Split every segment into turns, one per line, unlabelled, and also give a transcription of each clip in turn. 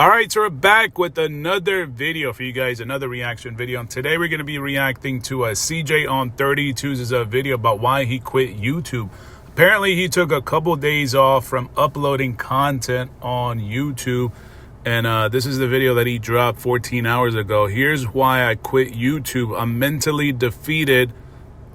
All right, so we're back with another video for you guys, another reaction video. And today we're going to be reacting to a CJ on 32's video about why he quit YouTube. Apparently, he took a couple days off from uploading content on YouTube. And this is the video that he dropped 14 hours ago. Here's why I quit YouTube. I'm mentally defeated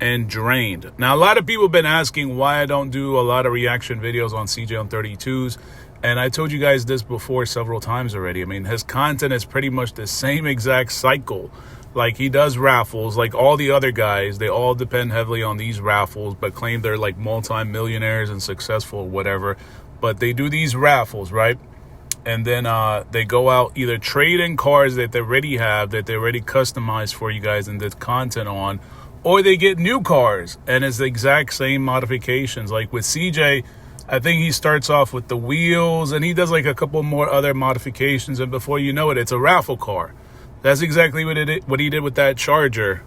and drained. Now, a lot of people have been asking why I don't do a lot of reaction videos on CJ on 32's. And I told you guys this before several times already. I mean, his content is pretty much the same exact cycle. Like, he does raffles, like all the other guys. They all depend heavily on these raffles, but claim they're like multi-millionaires and successful, whatever. But they do these raffles, right? And then they go out, either trade in cars that they already have, that they already customized for you guys and did content on, or they get new cars, and it's the exact same modifications. Like with CJ, I think he starts off with the wheels, and he does like a couple more other modifications, and before you know it, it's a raffle car. That's exactly what he did with that Charger.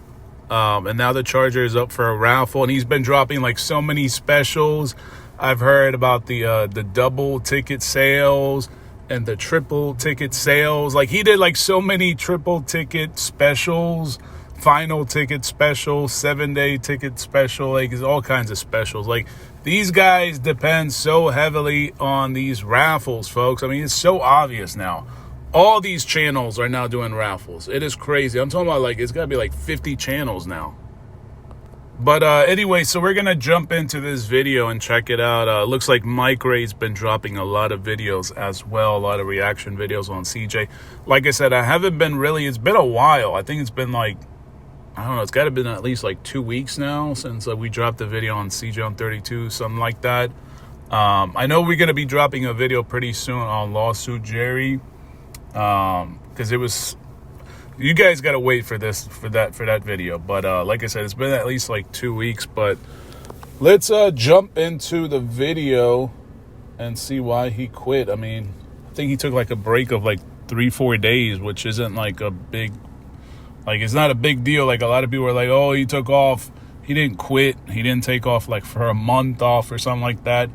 And now the Charger is up for a raffle, and he's been dropping like so many specials. I've heard about the double ticket sales and the triple ticket sales. Like, he did like so many triple ticket specials, final ticket special, 7-day ticket special, like it's all kinds of specials. Like, these guys depend so heavily on these raffles, folks. I mean, it's so obvious now. All these channels are now doing raffles. It is crazy. I'm talking about, like, it's got to be like 50 channels now. But anyway, so we're going to jump into this video and check it out. Looks like Mike Ray's been dropping a lot of videos as well, a lot of reaction videos on CJ. Like I said, I haven't been really, it's been a while. I think it's been like, I don't know, it's got to have been at least like 2 weeks now since we dropped the video on CJ on 32, something like that. I know we're going to be dropping a video pretty soon on Lawsuit Jerry, because it was, you guys got to wait for this, for that video. But like I said, it's been at least like 2 weeks. But let's jump into the video and see why he quit. I mean, I think he took like a break of like 3-4 days, which isn't like a big, like, it's not a big deal. Like, a lot of people are like, oh, he took off. He didn't quit. He didn't take off like for a month off or something like that.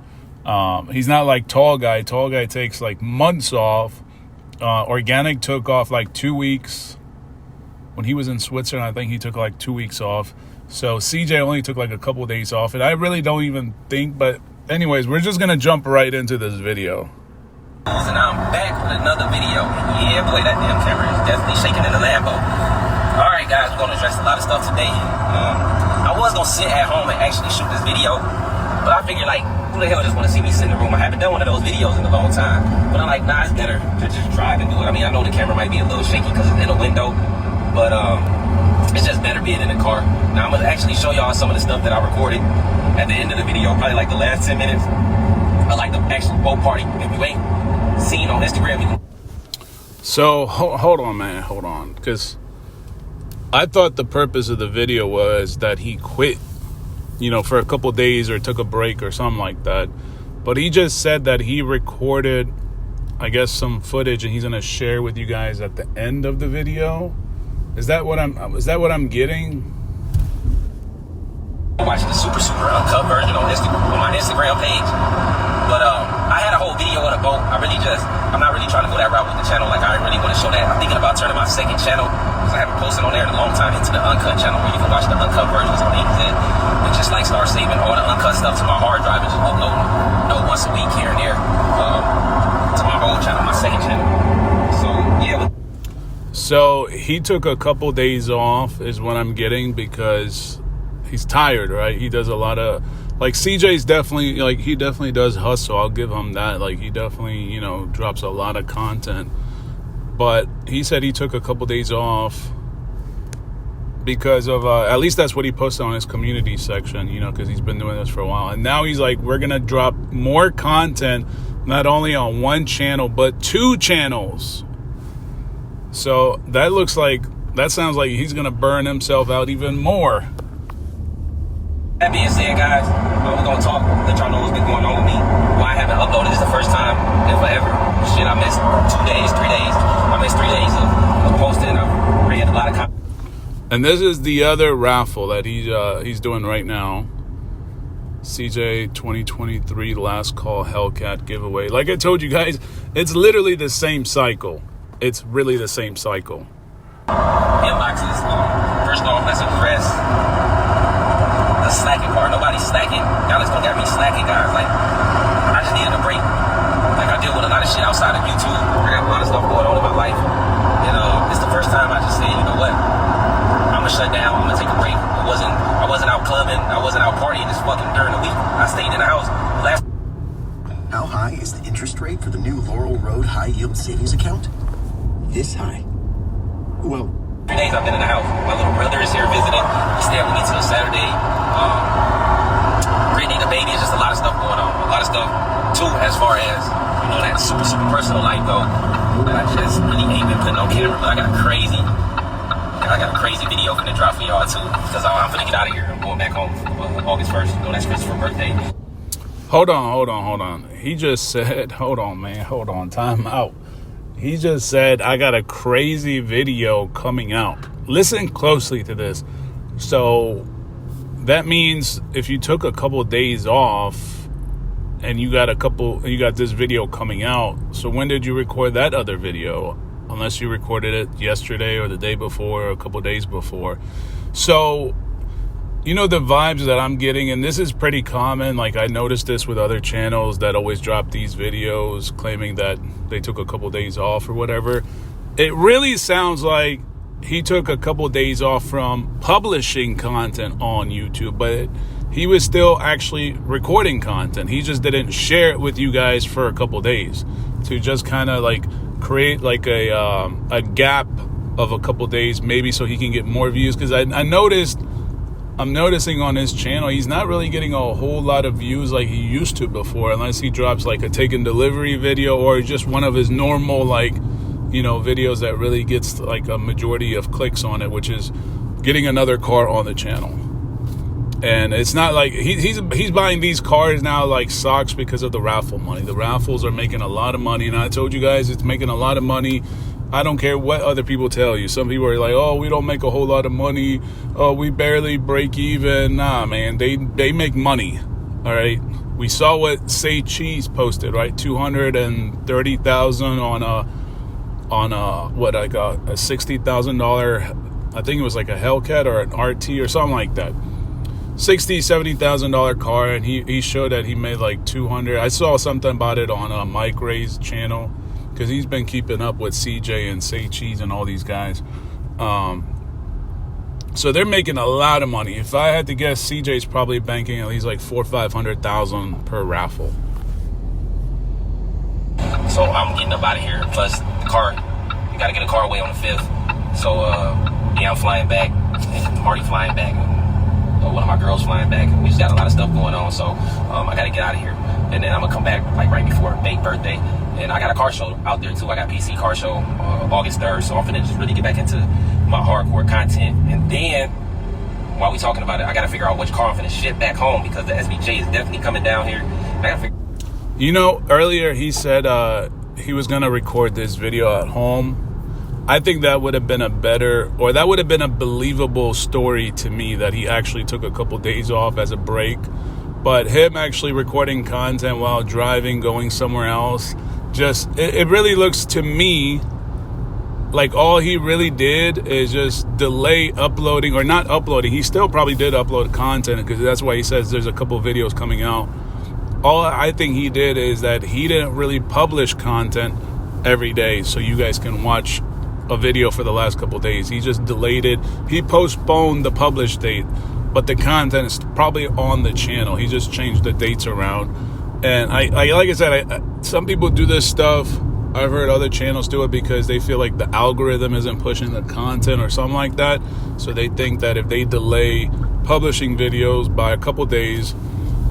He's not like Tall Guy. Tall Guy takes like months off. Organic took off like 2 weeks. When he was in Switzerland, I think he took like 2 weeks off. So CJ only took like a couple of days off. And I really don't even think, but anyways, we're just going to jump right into this video.
And I'm back with another video. Yeah, boy, that damn camera is definitely shaking in the Lambo. All right, guys, we're going to address a lot of stuff today. I was going to sit at home and actually shoot this video, but I figured, like, who the hell just want to see me sit in the room? I haven't done one of those videos in a long time. But I'm like, nah, it's better to just drive and do it. I mean, I know the camera might be a little shaky because it's in a window, but it's just better being in the car. Now, I'm going to actually show y'all some of the stuff that I recorded at the end of the video, probably like the last 10 minutes. I like the actual boat party. If you ain't seen on Instagram, you can...
So, hold on, man. Hold on. Because I thought the purpose of the video was that he quit, you know, for a couple days or took a break or something like that. But he just said that he recorded, I guess, some footage, and he's going to share with you guys at the end of the video. Is that what I'm getting?
Watching the super uncut version on my Instagram page. But I had a whole video of the boat. I'm not really trying to go that route with the channel. Like, I really want to show that. I'm thinking about turning my second channel, because I haven't posted on there in a long time, into the uncut channel, where you can watch the uncut versions of things, and just like start saving all the uncut stuff to my hard drive and just uploading, you know, once a week here and there to my old channel, my second channel. So yeah.
So he took a couple days off is what I'm getting, because he's tired, right? He does a lot of, like, CJ's definitely, like, he definitely does hustle. I'll give him that. Like, he definitely, you know, drops a lot of content. But he said he took a couple days off because of, at least that's what he posted on his community section, you know, because he's been doing this for a while. And now he's like, we're going to drop more content, not only on one channel, but 2 channels. So that sounds like he's going to burn himself out even more.
That being said, guys, we're going to talk, let y'all know what's been going on with me. Why I haven't uploaded this the first time in forever. Shit, I missed 2 days, 3 days. I missed 3 days of posting. I've read a lot of content.
And this is the other raffle that he's doing right now. CJ 2023 last call Hellcat giveaway. Like I told you guys, it's literally the same cycle. It's really the same cycle.
Inboxes. First off, let's address the slacking part. Nobody's slacking. Y'all just gonna get me slacking, guys. Like, I just needed a break. Like, I deal with a lot of shit outside of YouTube. I got a lot of stuff going on in my life. And it's the first time I just said, you know what? I'm gonna shut down. I'm gonna take a break. I wasn't out clubbing. I wasn't out partying this fucking during the week. I stayed in the house.
How high is the interest rate for the new Laurel Road High Yield Savings Account? This high. Well,
3 days I've been in the house. My little brother is here visiting. He's staying with me till Saturday. Brittany, the baby, is just a lot of stuff going on. A lot of stuff, too, as far as, you know, that super, super personal life go. That I just really ain't been putting on camera. But I got a crazy video gonna drop for y'all, too. Because I'm gonna get out of here. I'm going back home August 1st. You know, that's Christopher's birthday.
Hold on. He just said, hold on, time out. He just said, I got a crazy video coming out. Listen closely to this. So that means if you took a couple of days off and you got this video coming out. So when did you record that other video? Unless you recorded it yesterday or the day before or a couple of days before. So, you know, the vibes that I'm getting, and this is pretty common. Like, I noticed this with other channels that always drop these videos claiming that they took a couple days off or whatever. It really sounds like he took a couple days off from publishing content on YouTube, but he was still actually recording content. He just didn't share it with you guys for a couple days to just kind of like create like a gap of a couple days, maybe so he can get more views. Because I'm noticing on his channel, he's not really getting a whole lot of views like he used to before, unless he drops like a take and delivery video or just one of his normal, like, you know, videos that really gets like a majority of clicks on it, which is getting another car on the channel. And it's not like he's buying these cars now like socks because of the raffle money. The raffles are making a lot of money, and I told you guys it's making a lot of money. I don't care what other people tell you. Some people are like, oh, we don't make a whole lot of money. Oh, we barely break even. Nah, man, they make money. All right. We saw what Say Cheese posted, right? 230,000 on a $60,000. I think it was like a Hellcat or an RT or something like that. $70,000 car, and he showed that he made like 200. I saw something about it on Mike Ray's channel, because he's been keeping up with CJ and Say Cheese and all these guys. So they're making a lot of money. If I had to guess, CJ's probably banking at least like $400,000 or $500,000 per raffle.
So I'm getting up out of here. Plus the car, you gotta get a car away on the 5th. So yeah, I'm flying back, and Marty flying back. One of my girls flying back. We just got a lot of stuff going on, so I gotta get out of here. And then I'm gonna come back like right before Bake's birthday. And I got a car show out there too. I got PC car show August 3rd, so I'm finna just really get back into my hardcore content. And then while we talking about it, I gotta figure out which car I'm finna ship back home, because the SVJ is definitely coming down here. I gotta figure.
You know, earlier he said he was gonna record this video at home. I think that would have been a believable story to me, that he actually took a couple days off as a break. But him actually recording content while driving, going somewhere else, it really looks to me like all he really did is just delay uploading, or not uploading. He still probably did upload content, because that's why he says there's a couple videos coming out. All I think he did is that he didn't really publish content every day so you guys can watch a video for the last couple days. He just delayed it. He postponed the publish date, but the content is probably on the channel. He just changed the dates around. And I like I said, some people do this stuff. I've heard other channels do it because they feel like the algorithm isn't pushing the content or something like that. So they think that if they delay publishing videos by a couple days,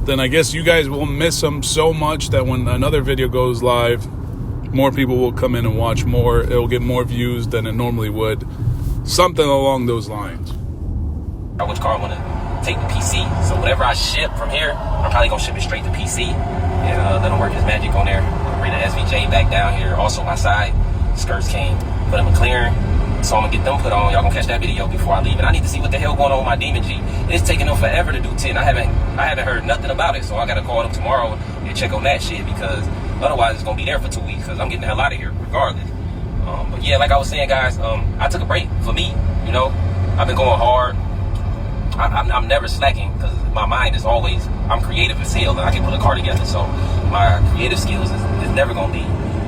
then I guess you guys will miss them so much that when another video goes live, more people will come in and watch more. It'll get more views than it normally would. Something along those lines.
Which car I want to take the PC. So whatever I ship from here, I'm probably going to ship it straight to PC. And let him work his magic on there. Bring the SVJ back down here. Also my side skirts came. Put a McLaren So I'm gonna get them put on. Y'all gonna catch that video before I leave. And I need to see what the hell going on with my Demon G. It's taking them forever to do 10. I haven't heard nothing about it. So I gotta call them tomorrow and check on that shit, because otherwise it's gonna be there for 2 weeks, because I'm getting the hell out of here regardless. But yeah, like I was saying, guys, I took a break for me. You know, I've been going hard. I'm never slacking, because my mind is always, I'm creative as hell, and I can put a car together. So my creative skills is never gonna be.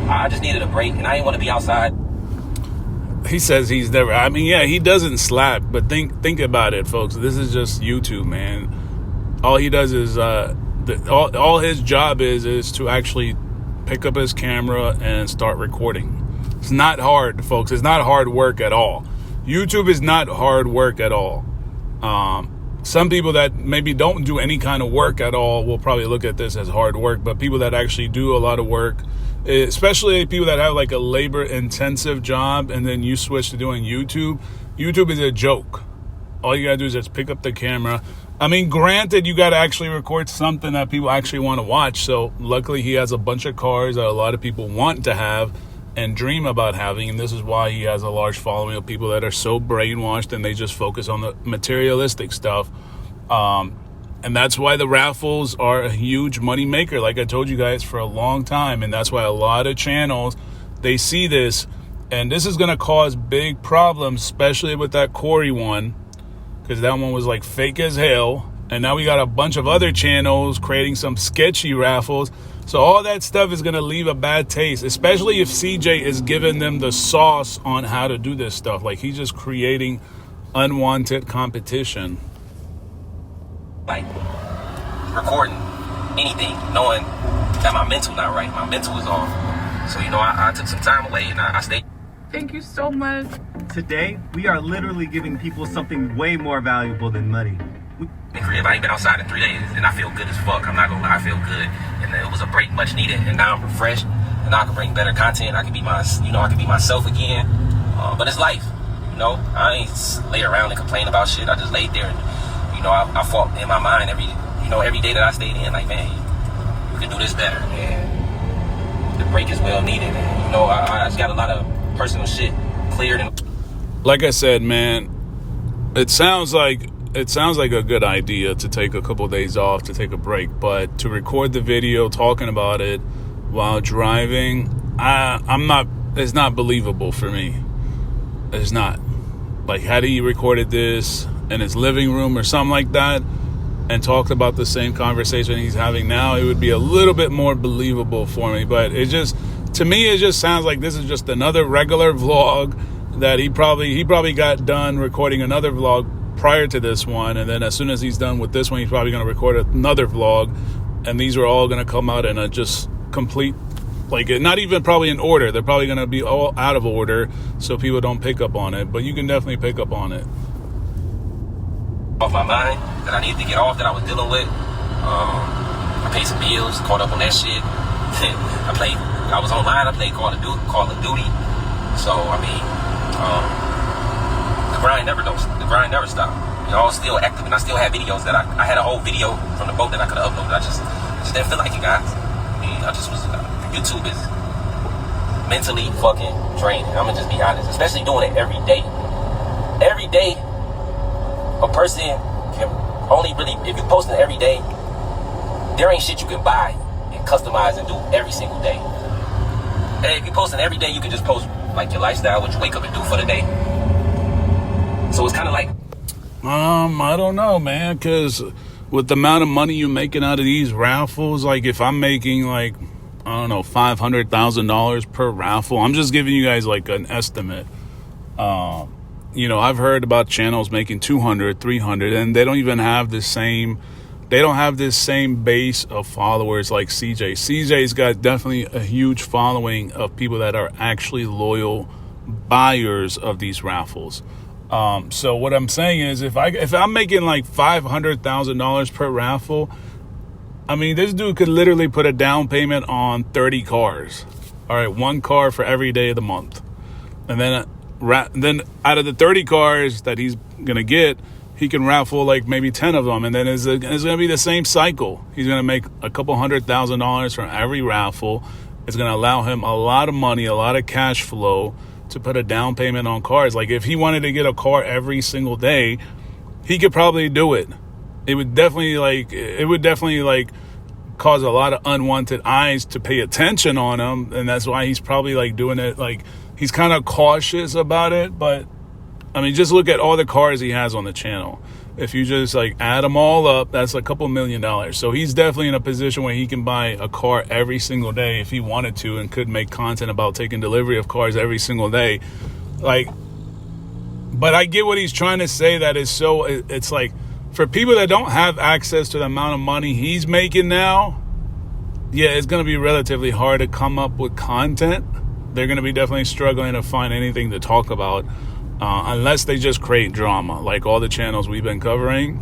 I just needed a break, and I didn't want to be outside.
He says he's never. I mean, yeah, he doesn't slack, but think about it, folks. This is just YouTube, man. All he does is all his job is to actually pick up his camera and start recording. It's not hard, folks. It's not hard work at all. YouTube is not hard work at all. Some people that maybe don't do any kind of work at all will probably look at this as hard work, but people that actually do a lot of work, especially people that have like a labor intensive job, and then you switch to doing YouTube is a joke. All you gotta do is just pick up the camera. I mean, granted, you gotta actually record something that people actually want to watch. So luckily he has a bunch of cars that a lot of people want to have and dream about having, and this is why he has a large following of people that are so brainwashed and they just focus on the materialistic stuff. And that's why the raffles are a huge money maker, like I told you guys, for a long time. And that's why a lot of channels, they see this, and this is going to cause big problems, especially with that Corey one, because that one was like fake as hell. And now we got a bunch of other channels creating some sketchy raffles. So all that stuff is going to leave a bad taste, especially if CJ is giving them the sauce on how to do this stuff. Like, he's just creating unwanted competition.
Like, recording anything, knowing that my mental not right. My mental is off. So, you know, I took some time away, and I stayed.
Thank you so much.
Today, we are literally giving people something way more valuable than money.
I ain't been outside in 3 days, and I feel good as fuck. I'm not gonna lie, I feel good, and it was a break much needed. And now I'm refreshed, and now I can bring better content. I can be I can be myself again. But it's life, you know. I ain't lay around and complain about shit. I just laid there, and you know, I fought in my mind every day that I stayed in. Like, man, you can do this better. And the break is well needed. And you know, I just got a lot of personal shit cleared. And
like I said, man, it sounds like a good idea to take a couple of days off, to take a break, but to record the video talking about it while driving, it's not believable for me. It's not. Like, had he recorded this in his living room or something like that and talked about the same conversation he's having now, it would be a little bit more believable for me. But to me, it just sounds like this is just another regular vlog that he probably got done recording another vlog prior to this one, and then as soon as he's done with this one, he's probably going to record another vlog, and these are all going to come out in a just complete, like, not even probably in order. They're probably going to be all out of order so people don't pick up on it, but you can definitely pick up on it.
Off my mind that I needed to get off, that I was dealing with. I paid some bills, caught up on that shit. I was online, I played Call of Duty. So, I mean, the grind never stopped. Y'all still active, and I still have videos that I had a whole video from the boat that I could have uploaded. I just didn't feel like it, guys. I mean, YouTube is mentally fucking draining. I'm gonna just be honest, especially doing it every day. Every day, a person can only really, if you're posting every day, there ain't shit you can buy and customize and do every single day. Hey, if you're posting every day, you can just post like your lifestyle, what you wake up and do for the day. So it's kind of like,
I don't know, man, because with the amount of money you're making out of these raffles, like if I'm making like, I don't know, $500,000 per raffle, I'm just giving you guys like an estimate. You know, I've heard about channels making 200, 300, and they don't even have the same, this same base of followers like CJ. CJ's got definitely a huge following of people that are actually loyal buyers of these raffles. So what I'm saying is, if I'm making like $500,000 per raffle, I mean, this dude could literally put a down payment on 30 cars. All right, 1 car for every day of the month. And then out of the 30 cars that he's going to get, he can raffle like maybe 10 of them. And then it's going to be the same cycle. He's going to make a couple $100,000 from every raffle. It's going to allow him a lot of money, a lot of cash flow. to put a down payment on cars. Like if he wanted to get a car every single day, he could probably do it. It would definitely like cause a lot of unwanted eyes to pay attention on him, and that's why he's probably like doing it. Like he's kind of cautious about it, but I mean, just look at all the cars he has on the channel. If you just like add them all up, that's a couple $1 million. So he's definitely in a position where he can buy a car every single day if he wanted to, and could make content about taking delivery of cars every single day. Like, but I get what he's trying to say, that is so, it's like for people that don't have access to the amount of money he's making now, yeah, it's going to be relatively hard to come up with content. They're going to be definitely struggling to find anything to talk about. Unless they just create drama, like all the channels we've been covering,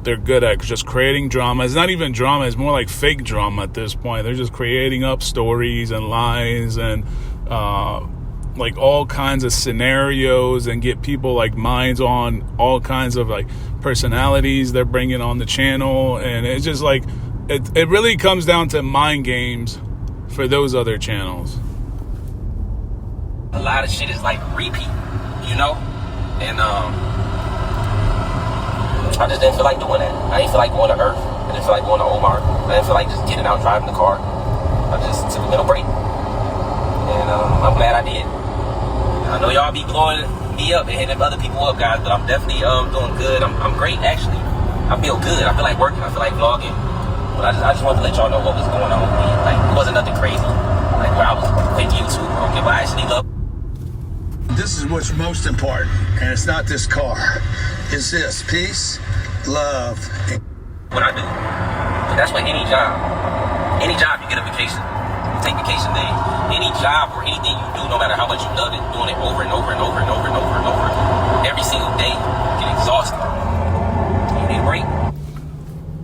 they're good at just creating drama. It's not even drama, it's more like fake drama at this point. They're just creating up stories and lies and like all kinds of scenarios, and get people like minds on all kinds of like personalities they're bringing on the channel. And it's just like it really comes down to mind games for those other channels.
A lot of shit is like repeat, you know? And I just didn't feel like doing that. I didn't feel like going to Earth. I didn't feel like going to Omar. I didn't feel like just getting out driving the car. I just took a little break. And I'm glad I did. I know y'all be blowing me up and hitting other people up, guys, but I'm definitely doing good. I'm great, actually. I feel good. I feel like working. I feel like vlogging. But I just wanted to let y'all know what was going on with me. Like, it wasn't nothing crazy. Like, where I was fake YouTube. Okay, but I actually love.
This is what's most important, and it's not this car. It's this: peace, love.
What I do. But that's what any job you get a vacation. You take vacation day. Any job or anything you do, no matter how much you love it, doing it over and over and over and over and over and over, every single day, you get exhausted. You need a break.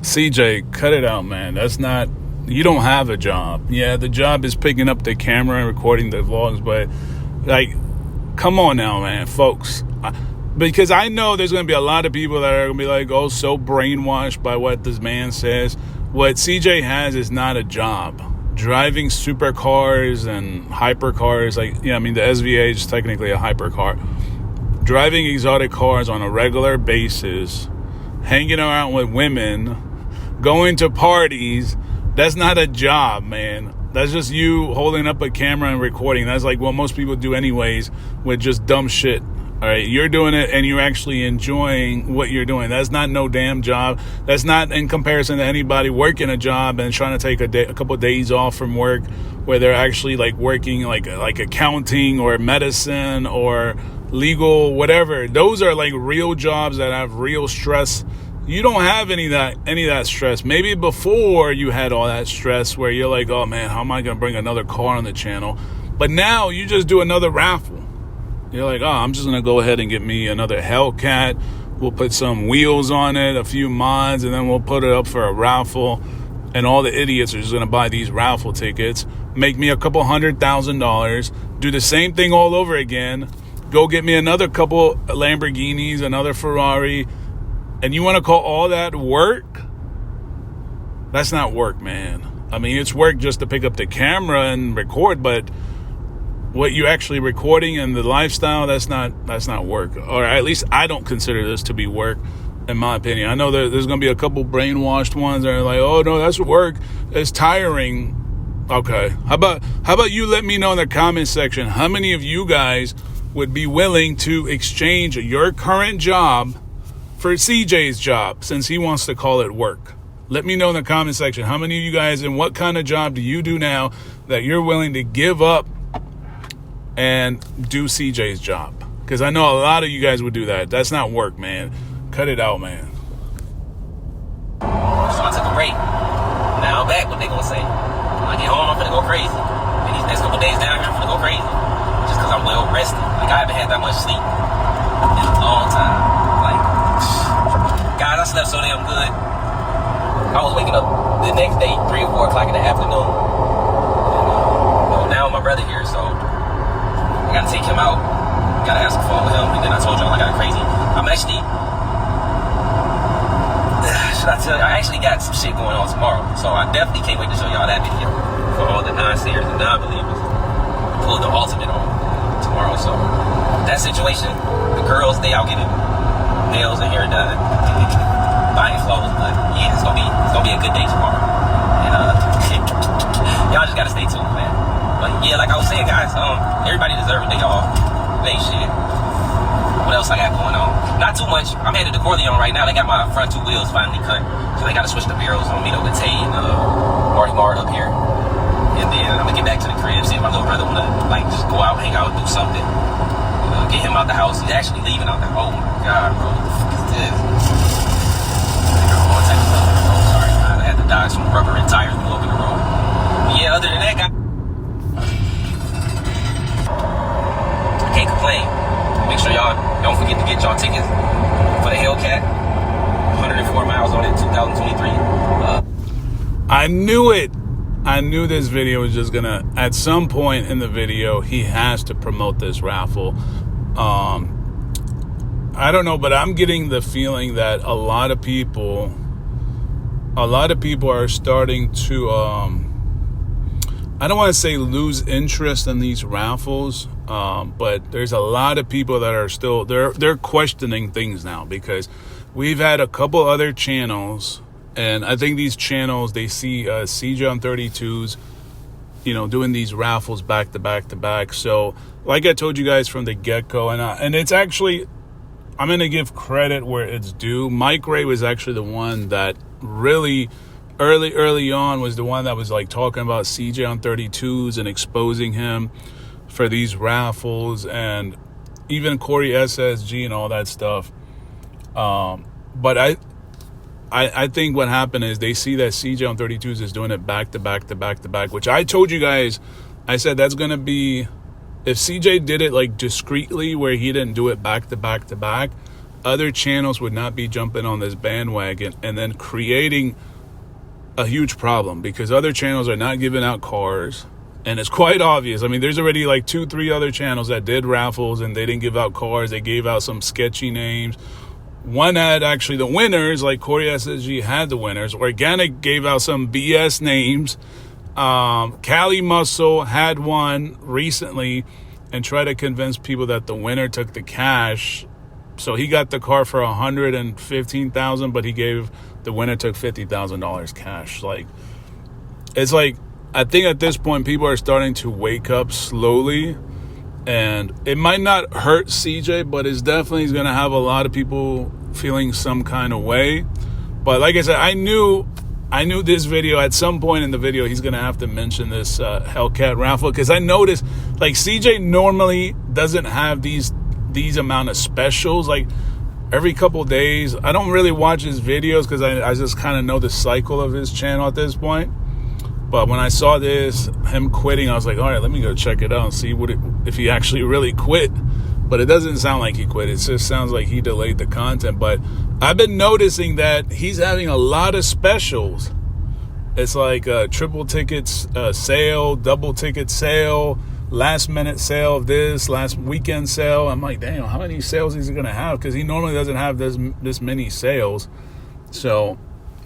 CJ, cut it out, man. That's not, you don't have a job. Yeah, the job is picking up the camera and recording the vlogs, but like, come on now, man, folks. Because I know there's going to be a lot of people that are going to be like, oh, so brainwashed by what this man says. What CJ has is not a job. Driving supercars and hypercars, like, yeah, I mean, the SVA is technically a hypercar. Driving exotic cars on a regular basis, hanging around with women, going to parties, that's not a job, man. That's just you holding up a camera and recording. That's like what most people do anyways with just dumb shit. All right, you're doing it and you're actually enjoying what you're doing. That's not no damn job. That's not in comparison to anybody working a job and trying to take a couple of days off from work, where they're actually like working like accounting or medicine or legal, whatever. Those are like real jobs that have real stress. You don't have any of that stress. Maybe before you had all that stress where you're like, oh man, how am I going to bring another car on the channel? But now you just do another raffle. You're like, oh, I'm just going to go ahead and get me another Hellcat. We'll put some wheels on it, a few mods, and then we'll put it up for a raffle. And all the idiots are just going to buy these raffle tickets, make me a couple $100,000, do the same thing all over again, go get me another couple Lamborghinis, another Ferrari. And you want to call all that work? That's not work, man. I mean, it's work just to pick up the camera and record, but what you actually recording and the lifestyle, that's not work. Or at least I don't consider this to be work, in my opinion. I know there's going to be a couple brainwashed ones that are like, oh no, that's work. It's tiring. Okay. How about you let me know in the comment section, how many of you guys would be willing to exchange your current job for CJ's job, since he wants to call it work? Let me know in the comment section, how many of you guys, and what kind of job do you do now that you're willing to give up and do CJ's job? Because I know a lot of you guys would do that. That's not work, man. Cut it out, man.
So I took a break. Now I'm back. What they gonna say? When I get home, I'm gonna go crazy. And these next couple days down here, I'm gonna go crazy. Just because I'm well rested. Like, I haven't had that much sleep in a long time. Like, guys, I slept so damn good. I was waking up the next day 3 or 4 o'clock in the afternoon. And now my brother here, so I gotta take him out. Gotta have some fun with him. And then I told y'all I got crazy. I'm actually, should I tell you, I actually got some shit going on tomorrow. So I definitely can't wait to show y'all that video for all the non-sayers and non-believers. Pull the ultimate on tomorrow. that situation, the girls, they out getting nails and hair done, buying clothes. But yeah, it's gonna be a good day tomorrow. And y'all just gotta stay tuned, man. But yeah, like I was saying, guys, everybody deserves a day off. They shit. What else I got going on? Not too much. I'm headed to Corleone right now. They got my front 2 wheels finally cut, so they gotta switch the barrels on me. With Tay and Marty Mart up here. And then I'm gonna get back to the crib, see if my little brother wanna like just go out, hang out, do something. Get him out the house. He's actually leaving out the house. Oh my god, bro. What the fuck is this? All type of stuff. Oh, sorry, man. I had to dodge some rubber and tires blew up in the road. But yeah, other than that, guys, I can't complain. Make sure y'all don't forget to get y'all tickets for the Hellcat. 104 miles on it, 2023.
I knew it. I knew this video was just gonna, at some point in the video, he has to promote this raffle. I don't know, but I'm getting the feeling that a lot of people are starting to, I don't want to say lose interest in these raffles, but there's a lot of people that are still, they're questioning things now, because we've had a couple other channels. And I think these channels, they see CJ on 32's, doing these raffles back to back to back. So like I told you guys from the get-go, and it's actually, I'm going to give credit where it's due. Mike Ray was actually the one that really early on was the one that was like talking about CJ on 32's and exposing him for these raffles, and even CoreySSG and all that stuff. But I think what happened is they see that CJ on 32's is doing it back to back to back to back, which I told you guys, I said that's going to be, if CJ did it like discreetly where he didn't do it back to back to back, other channels would not be jumping on this bandwagon and then creating a huge problem, because other channels are not giving out cars. And it's quite obvious. I mean, there's already like 2-3 other channels that did raffles and they didn't give out cars. They gave out some sketchy names. One had actually the winners, like CoreySSG had the winners. Organic gave out some BS names. Cali Muscle had one recently and tried to convince people that the winner took the cash. So he got the car for $115,000, but he gave the winner took $50,000 cash. Like, it's like, I think at this point people are starting to wake up slowly. And it might not hurt CJ, but it's definitely going to have a lot of people feeling some kind of way. But like I said, I knew this video, at some point in the video, he's going to have to mention this Hellcat raffle, because I noticed, like, CJ normally doesn't have these amount of specials. Like, every couple of days, I don't really watch his videos because I just kind of know the cycle of his channel at this point. But when I saw this, him quitting, I was like, all right, let me go check it out and see if he actually really quit. But it doesn't sound like he quit. It just sounds like he delayed the content. But I've been noticing that he's having a lot of specials. It's like triple tickets sale, double ticket sale, last minute sale of this, last weekend sale. I'm like, damn, how many sales is he going to have? Because he normally doesn't have this many sales. So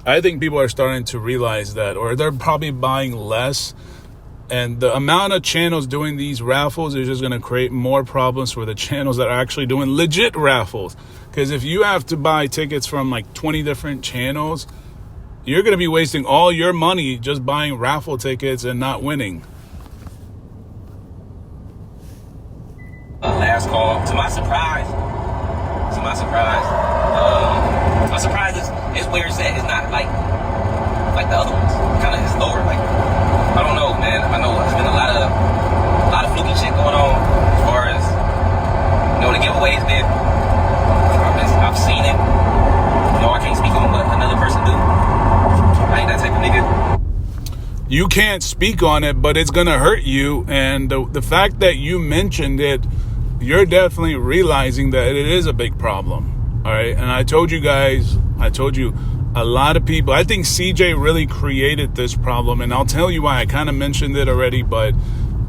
I think people are starting to realize that, or they're probably buying less. And the amount of channels doing these raffles is just going to create more problems for the channels that are actually doing legit raffles. Because if you have to buy tickets from like 20 different channels, you're going to be wasting all your money just buying raffle tickets and not winning.
Last call. To my surprise, my surprise is where it's at. It's not like the other ones. Kind of, it's lower. Like, I don't know, man. I know there's been a lot of fluky shit going on as far as, the giveaways been. I've seen it. I can't speak on what another person do. I ain't that type of nigga.
You can't speak on it, but it's gonna hurt you. And the fact that you mentioned it, you're definitely realizing that it is a big problem. All right. And I told you a lot of people, I think CJ really created this problem. And I'll tell you why. I kind of mentioned it already, but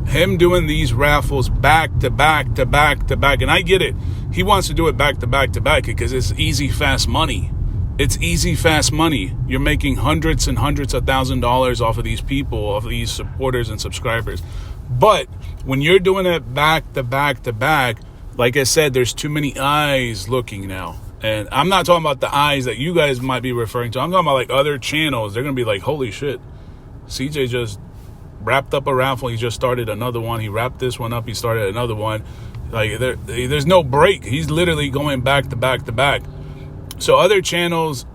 him doing these raffles back to back to back to back. And I get it. He wants to do it back to back to back because it's easy, fast money. It's easy, fast money. You're making hundreds and hundreds of $1,000s off of these people, off of these supporters and subscribers. But when you're doing it back to back to back, like I said, there's too many eyes looking now. And I'm not talking about the eyes that you guys might be referring to. I'm talking about like other channels. They're going to be like, holy shit, CJ just wrapped up a raffle. He just started another one. He wrapped this one up. He started another one. Like there's no break. He's literally going back to back to back. So other channels,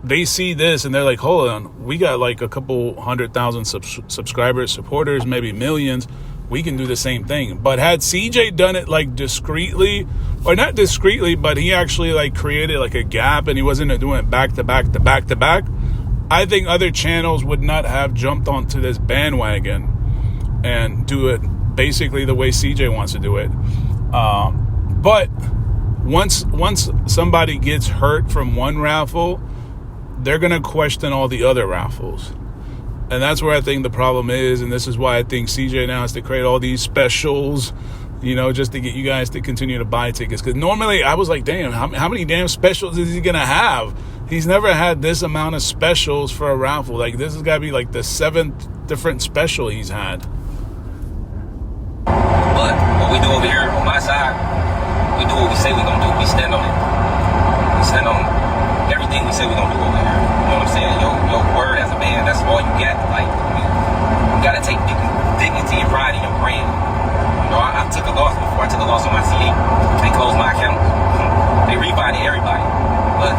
they see this and they're like, hold on, we got like a couple 100,000 subscribers, supporters, maybe millions. We can do the same thing. But had CJ done it like discreetly, or not discreetly, but he actually like created like a gap and he wasn't doing it back to back to back to back, I think other channels would not have jumped onto this bandwagon and do it basically the way CJ wants to do it. But once somebody gets hurt from one raffle, they're going to question all the other raffles. And that's where I think the problem is. And this is why I think CJ now has to create all these specials, you know, just to get you guys to continue to buy tickets. Because normally I was like, damn, how many damn specials is he going to have? He's never had this amount of specials for a raffle. Like, this has got to be like the 7th different special he's had.
But what we do over here on my side, we do what we say we're going to do. We stand on it. We stand on everything we say we're going to do over here. You know what I'm saying? Your word as a man, that's all you got. Like, you got to take dignity and pride in your brand. You know, I took a loss before. I took a loss on my C8. They closed my account. They rebodied everybody. But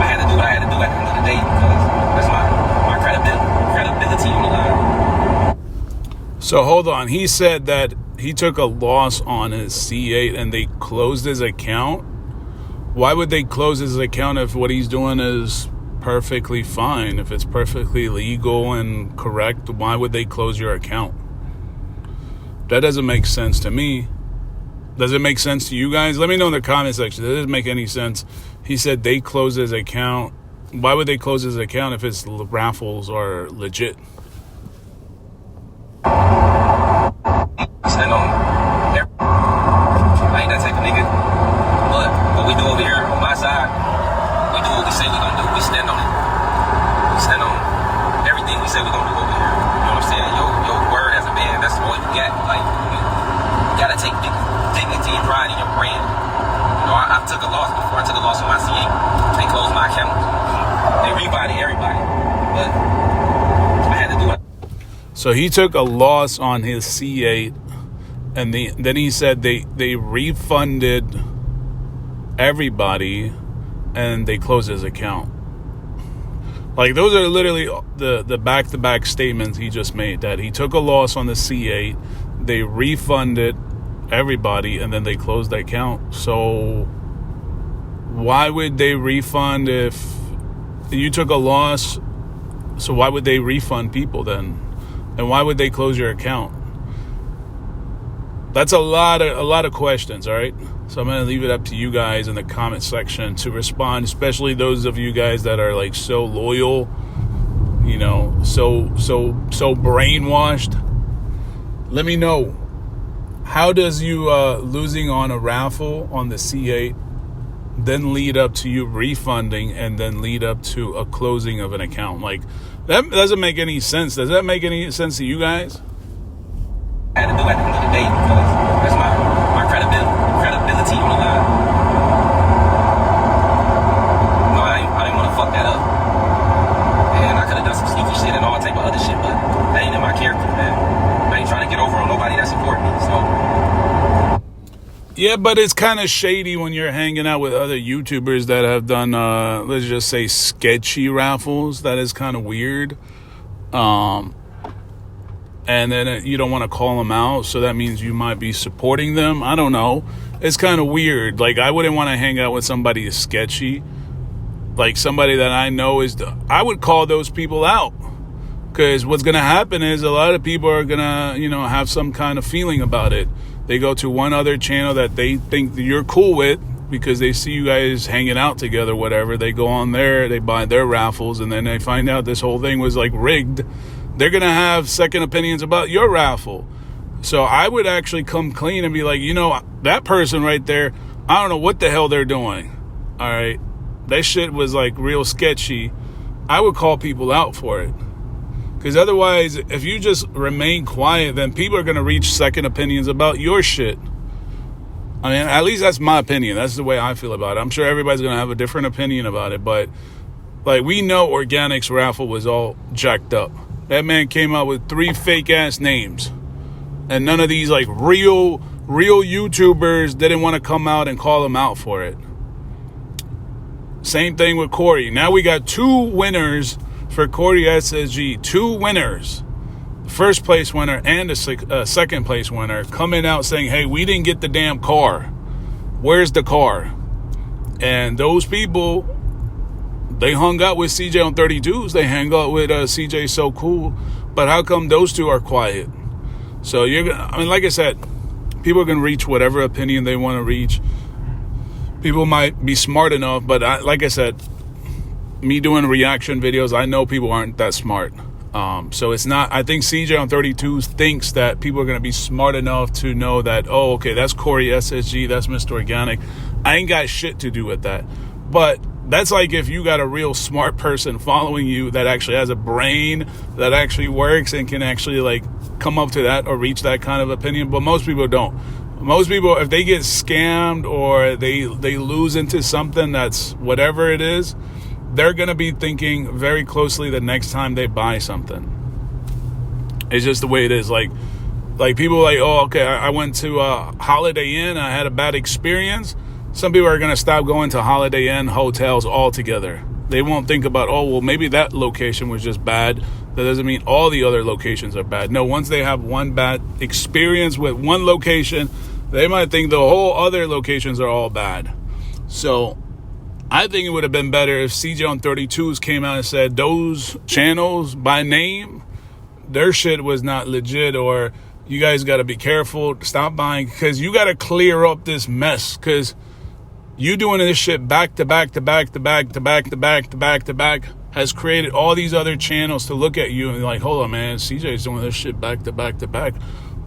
I had to do what I had to do at the end of the day because that's my credibility on the line.
So hold on. He said that he took a loss on his C8 and they closed his account. Why would they close his account if what he's doing is perfectly fine? If it's perfectly legal and correct, why would they close your account? That doesn't make sense to me. Does it make sense to you guys? Let me know in the comment section. Does it make any sense? He said they closed his account. Why would they close his account if his raffles are legit?
Stand on there. I ain't that type of nigga. But what we do over here on my side, we do what we say we're gonna do. We stand on it. We stand on everything we say we're gonna do over here. You know what I'm saying? Your word as a man, that's all you got. Like, you gotta take dignity and pride in your brand. You know, I took a loss before. I took a loss on my C8. They closed my account. They rebodied everybody. But I had to do it.
So he took a loss on his C8, and then he said they refunded everybody, and they closed his account. Like, those are literally the back-to-back statements he just made, that he took a loss on the C8, they refunded everybody, and then they closed the account. So why would they refund if you took a loss? So why would they refund people then? And why would they close your account? That's a lot of questions, all right? So I'm going to leave it up to you guys in the comment section to respond, especially those of you guys that are like so loyal, you know, so brainwashed. Let me know, how does you losing on a raffle on the C8 then lead up to you refunding and then lead up to a closing of an account? Like, that doesn't make any sense. Does that make any sense to you guys?
I had to do at the end of the day because that's my credibility on the line. No, I didn't want to fuck that up. And I could have done some sneaky shit and all type of other shit, but that ain't in my character, man. I ain't trying to get over on nobody that support me, so.
Yeah, but it's kind of shady when you're hanging out with other YouTubers that have done, let's just say, sketchy raffles. That is kind of weird. And then you don't want to call them out, so that means you might be supporting them. I don't know. It's kind of weird. Like, I wouldn't want to hang out with somebody who's sketchy. Like, somebody that I know I would call those people out. Because what's going to happen is a lot of people are going to, you know, have some kind of feeling about it. They go to one other channel that they think that you're cool with because they see you guys hanging out together, whatever. They go on there, they buy their raffles, and then they find out this whole thing was, like, rigged. They're going to have second opinions about your raffle. So I would actually come clean and be like, you know, that person right there, I don't know what the hell they're doing. All right. That shit was like real sketchy. I would call people out for it. Because otherwise, if you just remain quiet, then people are going to reach second opinions about your shit. I mean, at least that's my opinion. That's the way I feel about it. I'm sure everybody's going to have a different opinion about it, but like, we know Organic's raffle was all jacked up. That man came out with 3 fake ass names, and none of these like real YouTubers didn't want to come out and call him out for it. Same thing with Corey. Now we got 2 winners for CoreySSG. 2 winners. First place winner and a second place winner coming out saying, hey, we didn't get the damn car. Where's the car? And those people, they hung out with CJ on 32's. They hang out with CJ So Cool. But how come those 2 are quiet? So I mean, like I said, people can reach whatever opinion they want to reach. People might be smart enough, but like I said, me doing reaction videos, I know people aren't that smart. So it's not, I think CJ on 32's thinks that people are going to be smart enough to know that, oh, okay, that's CoreySSG, that's Mr. Organic. I ain't got shit to do with that. But that's like if you got a real smart person following you that actually has a brain, that actually works and can actually like come up to that or reach that kind of opinion. But most people don't. Most people, if they get scammed or they lose into something that's whatever it is, they're going to be thinking very closely the next time they buy something. It's just the way it is. Like people are like, oh, okay, I went to Holiday Inn. I had a bad experience. Some people are going to stop going to Holiday Inn hotels altogether. They won't think about, oh, well, maybe that location was just bad. That doesn't mean all the other locations are bad. No, once they have one bad experience with one location, they might think the whole other locations are all bad. So I think it would have been better if CJ on 32's came out and said those channels by name, their shit was not legit, or you guys got to be careful, stop buying, because you got to clear up this mess, because you doing this shit back to back to back to back to back to back to back to back has created all these other channels to look at you and like, hold on, man, CJ's doing this shit back to back to back.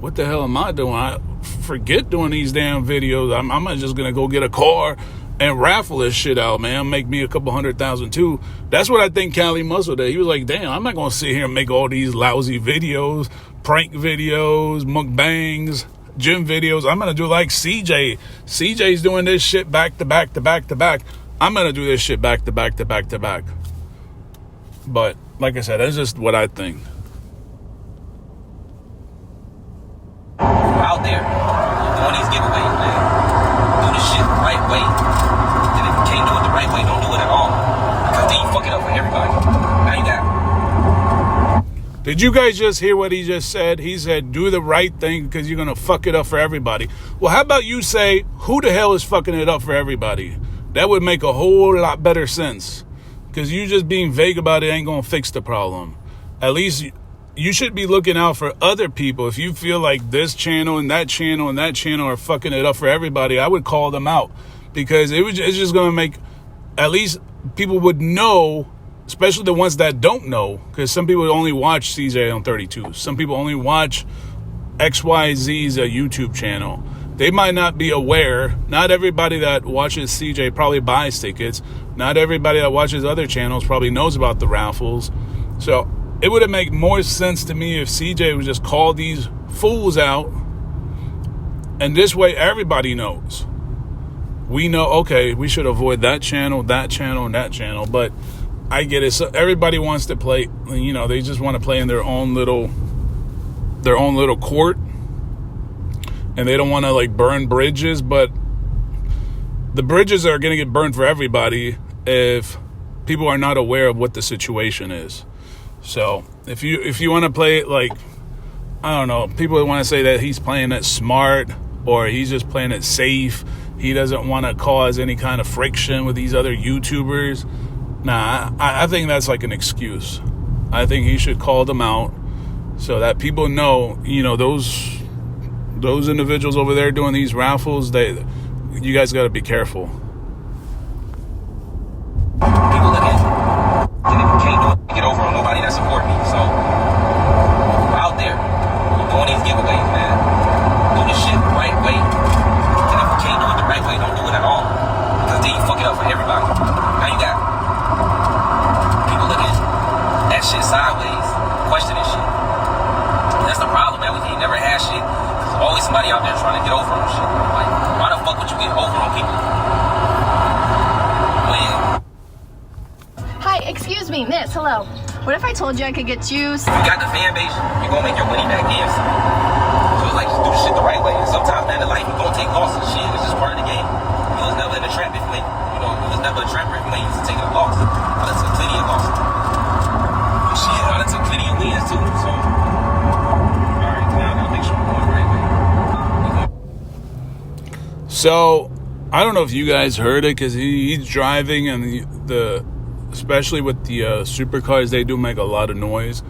What the hell am I doing? I forget doing these damn videos. I'm just going to go get a car and raffle this shit out, man. Make me a couple $100,000 too. That's what I think Cali Muscle did. He was like, damn, I'm not going to sit here and make all these lousy videos, prank videos, mukbangs, gym videos. I'm going to do like CJ. CJ's doing this shit back to back to back to back. I'm going to do this shit back to back to back to back. But like I said, that's just what I think.
Out there doing these giveaways, man. Do this shit the right way. And if you can't do it the right way, don't do it at all. Because then you fuck it up for everybody. Now you got.
Did you guys just hear what he just said? He said, do the right thing because you're going to fuck it up for everybody. Well, how about you say, who the hell is fucking it up for everybody? That would make a whole lot better sense. Because you just being vague about it ain't going to fix the problem. At least you should be looking out for other people. If you feel like this channel and that channel and that channel are fucking it up for everybody, I would call them out. Because it's just going to make, at least people would know, especially the ones that don't know. Because some people only watch CJ on 32. Some people only watch XYZ's YouTube channel. They might not be aware. Not everybody that watches CJ probably buys tickets. Not everybody that watches other channels probably knows about the raffles. So it would have made more sense to me if CJ would just call these fools out. And this way everybody knows. We know, okay, we should avoid that channel, and that channel. But I get it. So everybody wants to play, you know, they just want to play in their own little court. And they don't want to like burn bridges, but the bridges are going to get burned for everybody if people are not aware of what the situation is. So if you want to play it like, I don't know, people want to say that he's playing it smart or he's just playing it safe. He doesn't want to cause any kind of friction with these other YouTubers. Nah, I think that's like an excuse. I think he should call them out so that people know, you know, those individuals over there doing these raffles, you guys got to be careful.
People look at and if you can't do it, get over on nobody that support me. So out there doing these giveaways, man. Do this shit the right way. And if you can't do it the right way, don't do it at all. Because then you fuck it up for everybody. Now you got people looking at that shit sideways, questioning shit. And that's the problem, man. We can't never have shit. There's always somebody out there trying to get over on shit. Like, why the fuck
hello. What if I told you I could get you?
You got the fan base, you're gonna make your money back in. So it's like, just do the shit the right way. And sometimes, man, in life, you're gonna take losses. Shit, it's just part of the game. You was never in a trap if you ain't, you was never a trapper if you ain't used to taking a loss. I done took plenty of losses. But shit, I done took plenty of wins too, so. Alright, now I gotta make sure we're going the right way.
So, I don't know if you guys heard it, because he's driving, and especially with the supercars, they do make a lot of noise.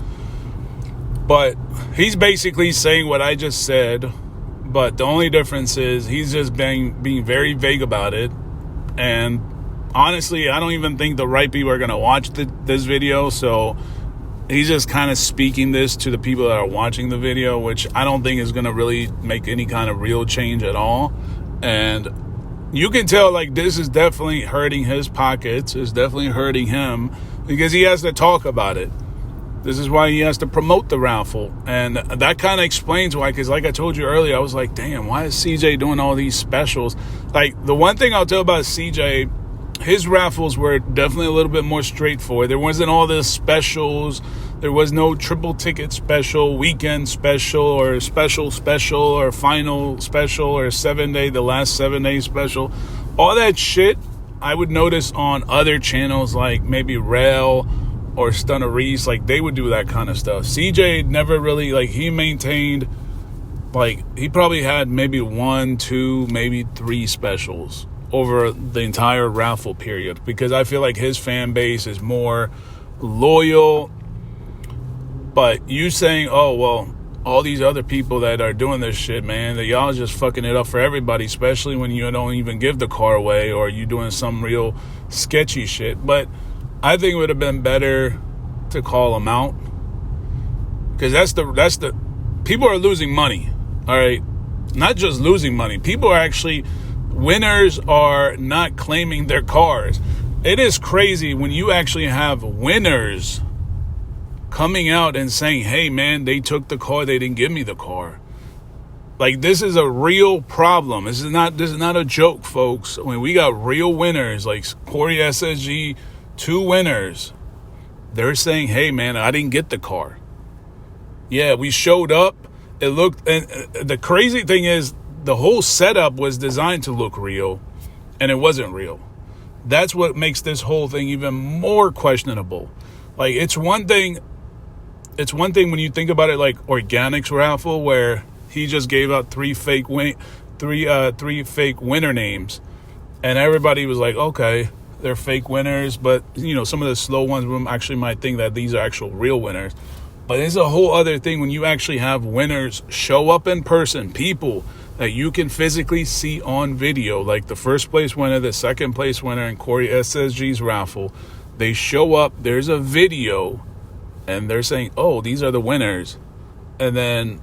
But he's basically saying what I just said, but the only difference is he's just being very vague about it. And honestly, I don't even think the right people are going to watch this video, so he's just kind of speaking this to the people that are watching the video, which I don't think is going to really make any kind of real change at all. And you can tell, like, this is definitely hurting his pockets. It's definitely hurting him because he has to talk about it. This is why he has to promote the raffle. And that kind of explains why, because like I told you earlier, I was like, damn, why is CJ doing all these specials? Like, the one thing I'll tell about CJ, his raffles were definitely a little bit more straightforward. There wasn't all the specials. There was no triple ticket special, weekend special, or special, or final special, or the last 7 day special. All that shit I would notice on other channels like maybe Rail or Stunner Reese. Like, they would do that kind of stuff. CJ never really, like, he maintained, like, he probably had maybe 1, 2, maybe 3 specials over the entire raffle period, because I feel like his fan base is more loyal. But you saying, oh, well, all these other people that are doing this shit, man, that y'all just fucking it up for everybody, especially when you don't even give the car away or you doing some real sketchy shit. But I think it would have been better to call them out, because that's the people are losing money. All right, not just losing money. People are actually, winners are not claiming their cars. It is crazy when you actually have winners coming out and saying, hey, man, they took the car, they didn't give me the car. Like, this is a real problem. This is not a joke, folks. I mean, we got real winners, like CoreySSG, 2 winners. They're saying, hey, man, I didn't get the car. Yeah, we showed up. It looked, and the crazy thing is, the whole setup was designed to look real, and it wasn't real. That's what makes this whole thing even more questionable. Like, it's one thing when you think about it, like Organics Raffle, where he just gave out 3 fake winner names, and everybody was like, okay, they're fake winners, but some of the slow ones actually might think that these are actual real winners. But it's a whole other thing when you actually have winners show up in person, people that you can physically see on video, like the first place winner, the second place winner in CoreySSG's raffle. They show up, there's a video, and they're saying, oh, these are the winners. And then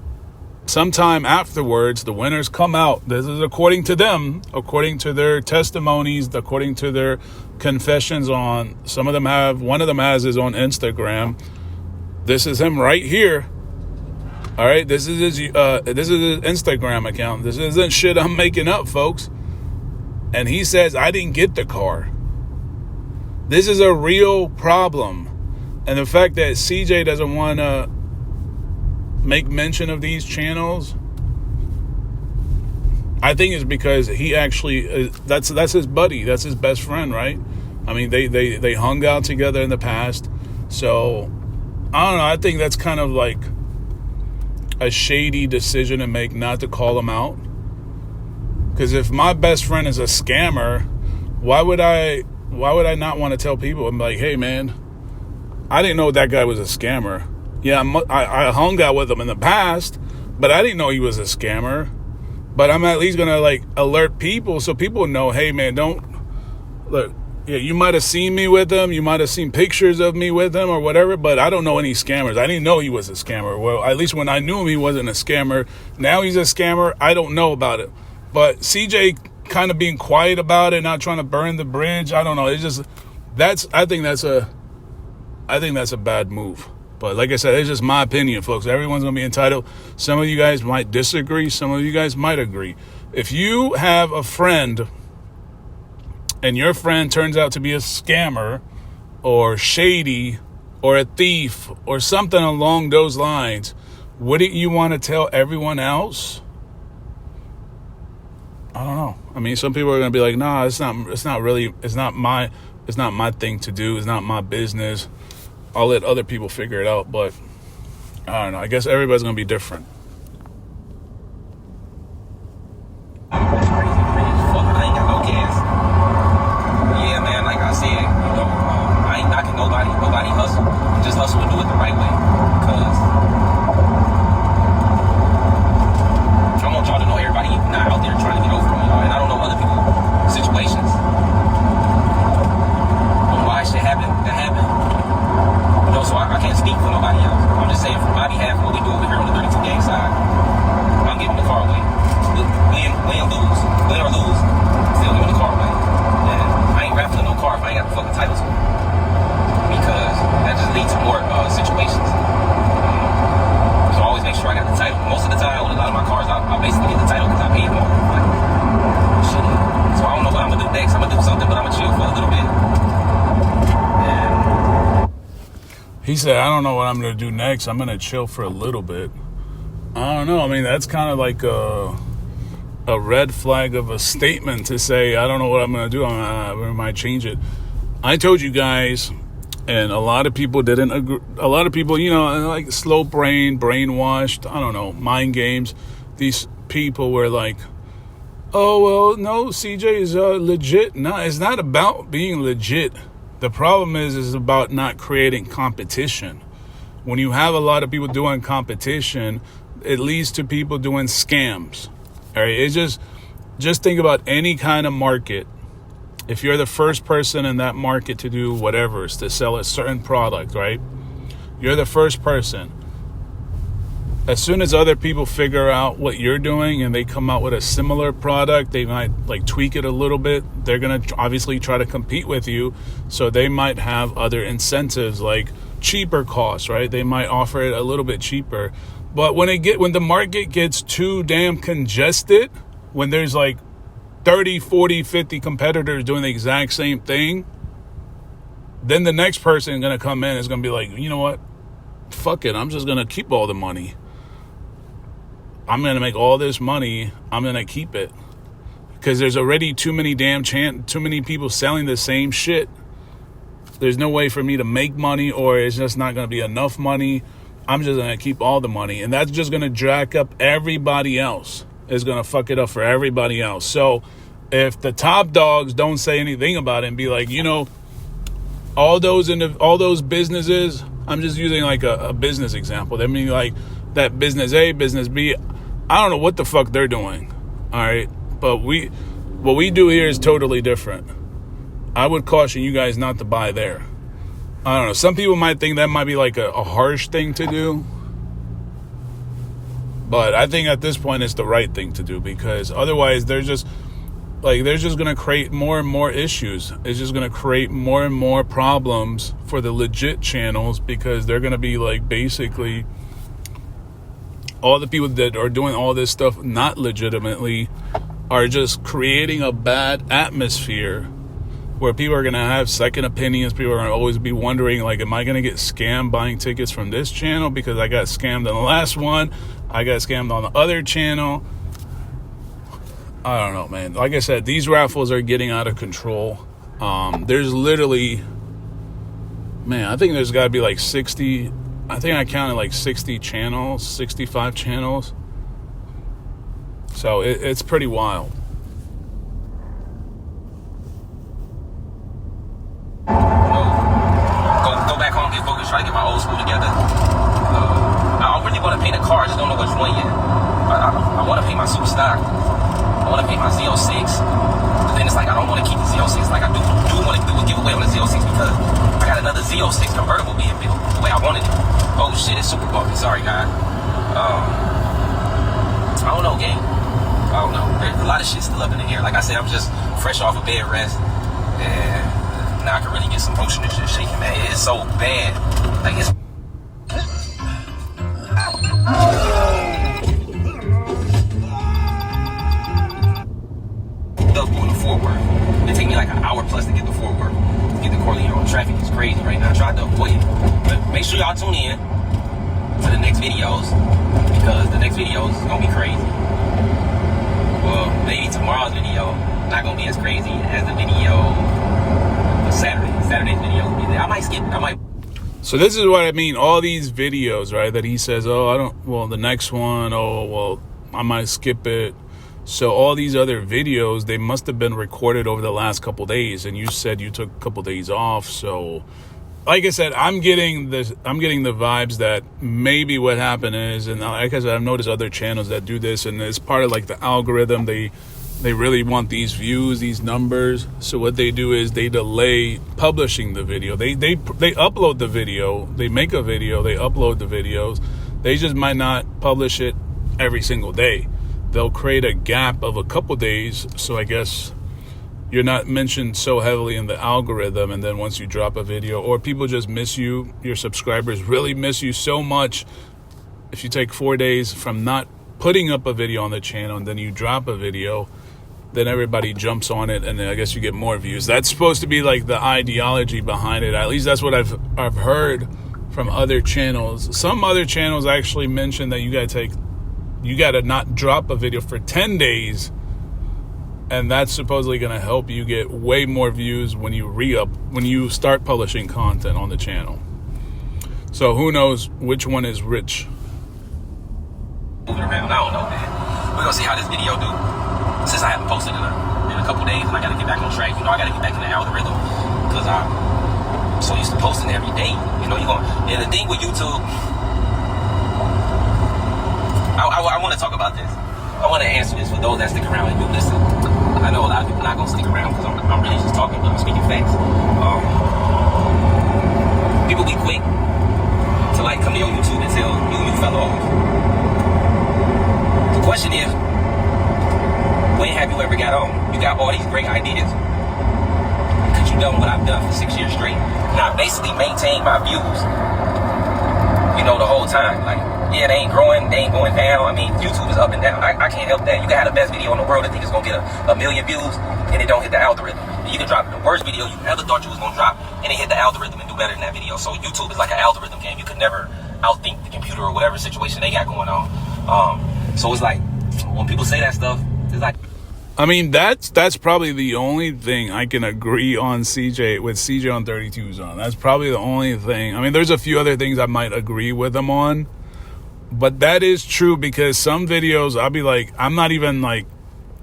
sometime afterwards, the winners come out. This is according to them, according to their testimonies, according to their confessions on, one of them has his on Instagram. This is him right here. All right, this is his Instagram account. This isn't shit I'm making up, folks. And he says, I didn't get the car. This is a real problem. And the fact that CJ doesn't want to make mention of these channels, I think is because he actually, that's his buddy. That's his best friend, right? I mean, they hung out together in the past. So, I don't know. I think that's kind of like a shady decision to make, not to call him out. Because if my best friend is a scammer, why would I not want to tell people? I'm like, hey, man, I didn't know that guy was a scammer. Yeah, I hung out with him in the past, but I didn't know he was a scammer. But I'm at least going to, like, alert people so people know, hey, man, don't, look, yeah, you might have seen me with him. You might have seen pictures of me with him or whatever, but I don't know any scammers. I didn't know he was a scammer. Well, at least when I knew him, he wasn't a scammer. Now he's a scammer. I don't know about it. But CJ kind of being quiet about it, not trying to burn the bridge. I don't know. It's just, I think that's a bad move. But like I said, it's just my opinion, folks. Everyone's going to be entitled. Some of you guys might disagree. Some of you guys might agree. If you have a friend and your friend turns out to be a scammer or shady or a thief or something along those lines, wouldn't you want to tell everyone else? I don't know. I mean, some people are going to be like, nah, it's not my thing to do. It's not my business. I'll let other people figure it out. But I don't know. I guess everybody's going to be different.
I ain't got no gas. Yeah, man, like I said, I ain't knocking nobody. Nobody hustle. Just hustle and do it the right way. Because I want y'all to know everybody not out there trying to get over on y'all. And I don't know other people's situations. But why shit happened, that happened. So I can't speak for nobody else. I'm just saying, from my behalf, what we do over here on the 32 gang side, I'm giving the car away. Win or lose, still giving the car away. And I ain't raffling no car if I ain't got the fucking title to it. Because that just leads to more situations. So I always make sure I got the title. Most of the time, with a lot of my cars, I basically get the title because I paid more. Like, shit. So I don't know what I'm gonna do next. I'm gonna do something, but I'm gonna chill for a little bit.
He said, I don't know what I'm going to do next. I'm going to chill for a little bit. I don't know. I mean, that's kind of like a red flag of a statement to say, I don't know what I'm going to do. I might change it. I told you guys, and a lot of people didn't agree. A lot of people, like slow brain, brainwashed, I don't know, mind games. These people were like, oh, well, no, CJ is legit. No, it's not about being legit. The problem is about not creating competition. When you have a lot of people doing competition, it leads to people doing scams. All right, it's just think about any kind of market. If you're the first person in that market to do whatever, is to sell a certain product, right? You're the first person. As soon as other people figure out what you're doing and they come out with a similar product, they might like tweak it a little bit. They're going to obviously try to compete with you. So they might have other incentives like cheaper costs, right? They might offer it a little bit cheaper. But when the market gets too damn congested, when there's like 30, 40, 50 competitors doing the exact same thing, then the next person going to come in is going to be like, you know what? Fuck it. I'm just going to keep all the money. I'm going to make all this money. I'm going to keep it. Because there's already too many people selling the same shit. There's no way for me to make money, or it's just not going to be enough money. I'm just going to keep all the money. And that's just going to jack up everybody else. It's going to fuck it up for everybody else. So if the top dogs don't say anything about it and be like, all those businesses, I'm just using like a business example. I mean, like that business A, business B, I don't know what the fuck they're doing. All right. But what we do here is totally different. I would caution you guys not to buy there. I don't know. Some people might think that might be like a harsh thing to do. But I think at this point it's the right thing to do, because otherwise they're just going to create more and more issues. It's just going to create more and more problems for the legit channels, because they're going to be like basically all the people that are doing all this stuff not legitimately are just creating a bad atmosphere where people are going to have second opinions. People are going to always be wondering, like, am I going to get scammed buying tickets from this channel because I got scammed on the last one? I got scammed on the other channel. I don't know, man. Like I said, these raffles are getting out of control. There's literally, man, I think there's got to be like 60. I think I counted like 60 channels, 65 channels. So it's pretty wild.
Go back home, get focused, try to get my old school together. I really want to pay the car, I just don't know which one yet. I want to pay my super stock. I want to pay my Z06. But then it's like I don't want to keep the Z06. Like I do want to do a giveaway on the Z06 because I got another Z06 convertible being built the way I wanted it. Oh shit, it's super bumpy. Sorry, guys. I don't know, gang. I don't know. There's a lot of shit still up in the air. Like I said, I'm just fresh off of bed rest, and now I can really get some motion and shit shaking, man. It's so bad. Like it's. Going to Fort Worth. It take me like an hour plus to get to Fort Worth. get the Corleone. Traffic is crazy right now. I tried to avoid it. But make sure y'all tune in to the next videos, because the next videos is gonna be crazy. Well, maybe tomorrow's video not gonna be as crazy as the video for Saturday. Saturday's video will be there. I might skip.
So this is what I mean. All these videos, right, that he says, the next one, I might skip it. So all these other videos, they must have been recorded over the last couple days. And you said you took a couple days off. So like I said, I'm getting the vibes that maybe what happened is, and like I said, I've noticed other channels that do this, and it's part of like the algorithm. They really want these views, these numbers. So what they do is they delay publishing the video. They upload the video, they make a video, they upload the videos. They just might not publish it every single day. They'll create a gap of a couple days. So I guess you're not mentioned so heavily in the algorithm. And then once you drop a video, or people just miss you, your subscribers really miss you so much. If you take 4 days from not putting up a video on the channel and then you drop a video, then everybody jumps on it, and then I guess you get more views. That's supposed to be like the ideology behind it. At least that's what I've heard from other channels. Some other channels actually mention that you gotta not drop a video for 10 days, and that's supposedly gonna help you get way more views when you start publishing content on the channel. So who knows which one is rich?
Moving around, I don't know, man. We're gonna see how this video do. Since I haven't posted in a couple days, and I gotta get back on track. I gotta get back in the algorithm, because I'm so used to posting every day. And the thing with YouTube, I want to talk about this. I want to answer this for those that stick around and do listen. I know a lot of people not gonna stick around because I'm really just talking, but I'm speaking facts. People be quick to come to your YouTube and tell you fell off. The question is, when have you ever got on? You got all these great ideas. Could you done what I've done for 6 years straight? And I basically maintained my views, the whole time. They ain't growing, they ain't going down. I mean, YouTube is up and down. I can't help that. You can have the best video in the world and think it's gonna get a million views, and it don't hit the algorithm. And you can drop the worst video you ever thought you was gonna drop, and it hit the algorithm and do better than that video. So YouTube is like an algorithm game. You could never outthink the computer or whatever situation they got going on. So it's like, when people say that stuff, it's like,
I mean, that's probably the only thing I can agree on with CJ on 32's on. That's probably the only thing. I mean, there's a few other things I might agree with him on, but that is true, because some videos I'll be like, I'm not even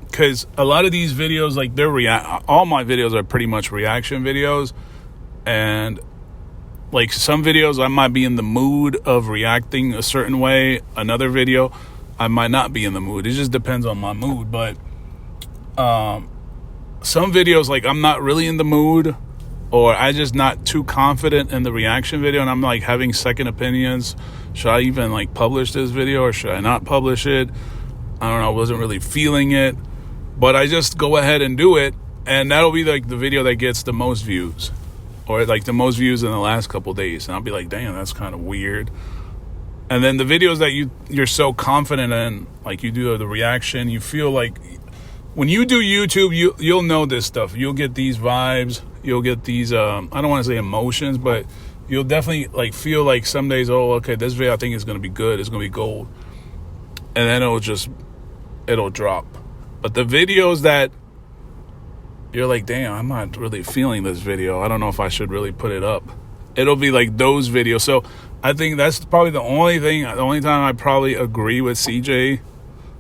because a lot of these videos, all my videos are pretty much reaction videos, and some videos I might be in the mood of reacting a certain way. Another video I might not be in the mood. It just depends on my mood, but some videos I'm not really in the mood, or I just not too confident in the reaction video, and I'm having second opinions. Should I even publish this video, or should I not publish it? I don't know. I wasn't really feeling it, but I just go ahead and do it, and that'll be the video that gets the most views, or the most views in the last couple days. And I'll be like, damn, that's kind of weird. And then the videos that you're so confident in, you do the reaction, you feel when you do YouTube, you'll know this stuff. You'll get these vibes. You'll get these, I don't want to say emotions, but you'll definitely feel some days, oh, okay, this video I think is going to be good. It's going to be gold. And then it'll drop. But the videos that you're damn, I'm not really feeling this video. I don't know if I should really put it up. It'll be those videos. So I think that's probably the only time I probably agree with CJ.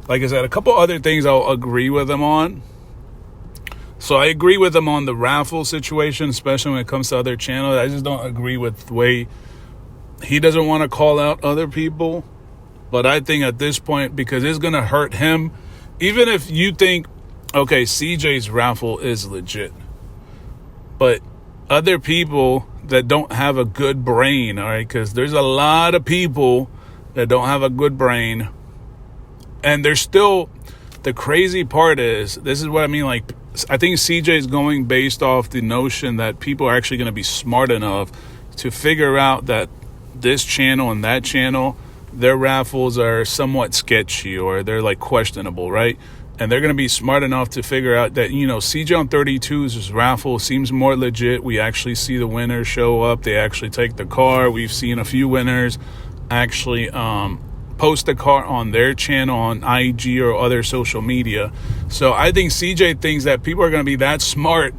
Like I said, a couple other things I'll agree with him on. So I agree with him on the Raffle situation, especially when it comes to other channels. I just don't agree with the way he doesn't want to call out other people. But I think at this point, because it's going to hurt him, even if you think, okay, CJ's Raffle is legit, but other people that don't have a good brain, all right, because there's a lot of people that don't have a good brain. And there's still, the crazy part is, this is what I mean, I think CJ is going based off the notion that people are actually going to be smart enough to figure out that this channel and that channel, their raffles are somewhat sketchy, or they're questionable, right? And they're going to be smart enough to figure out that, you know, CJ on 32's raffle seems more legit. We actually see the winners show up. They actually take the car. We've seen a few winners actually post the car on their channel on IG or other social media. So I think CJ thinks that people are going to be that smart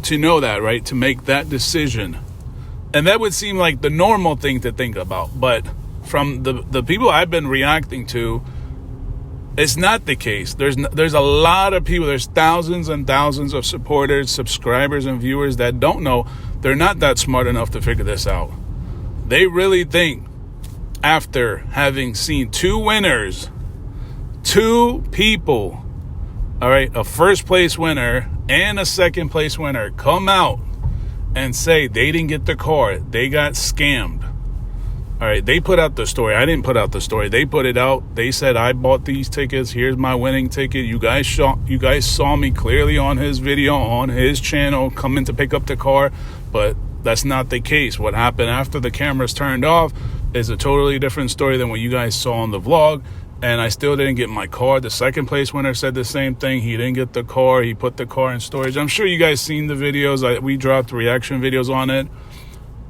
to know that, right? To make that decision. And that would seem like the normal thing to think about. But from the people I've been reacting to, it's not the case. There's a lot of people, there's thousands and thousands of supporters, subscribers, and viewers that don't know. They're not that smart enough to figure this out. They really think, after having seen two winners, two people, all right, a first place winner and a second place winner come out and say they didn't get the car, they got scammed. All right, they put out the story. I didn't put out the story. They put it out. They said, I bought these tickets. Here's my winning ticket. You guys saw me clearly on his video, on his channel, coming to pick up the car. But that's not the case. What happened after the cameras turned off is a totally different story than what you guys saw on the vlog. And I still didn't get my car. The second place winner said the same thing. He didn't get the car. He put the car in storage. I'm sure you guys seen the videos. We dropped reaction videos on it.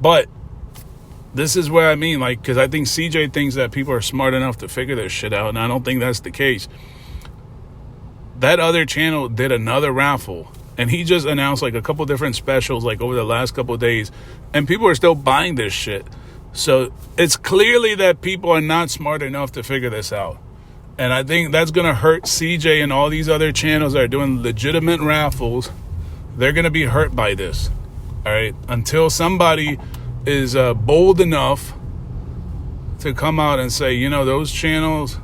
But this is where I mean, like, because I think CJ thinks that people are smart enough to figure this shit out, and I don't think that's the case. That other channel did another raffle, and he just announced like a couple different specials like over the last couple of days, and people are still buying this shit. So it's clearly that people are not smart enough to figure this out. And I think that's going to hurt CJ and all these other channels that are doing legitimate raffles. They're going to be hurt by this. All right. Until somebody is bold enough to come out and say, you know, those channels,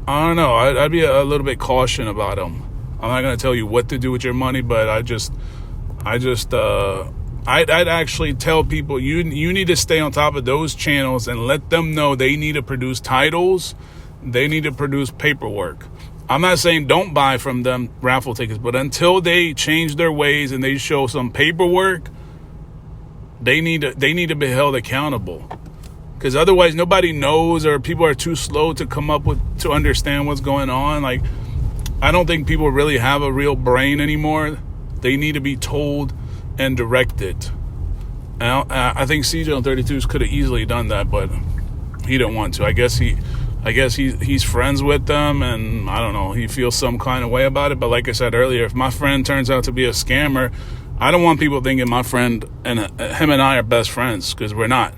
I don't know. I'd be a little bit cautious about them. I'm not going to tell you what to do with your money, but I'd actually tell people you need to stay on top of those channels and let them know they need to produce titles. They need to produce paperwork. I'm not saying don't buy from them raffle tickets, but until they change their ways and they show some paperwork, they need to be held accountable. Because otherwise nobody knows, or people are too slow to come up with, to understand what's going on. Like, I don't think people really have a real brain anymore. They need to be told and directed. And I think CJ on 32's could have easily done that, but he didn't want to. I guess he's friends with them, and I don't know, he feels some kind of way about it. But like I said earlier, if my friend turns out to be a scammer, I don't want people thinking my friend and him and I are best friends, because we're not.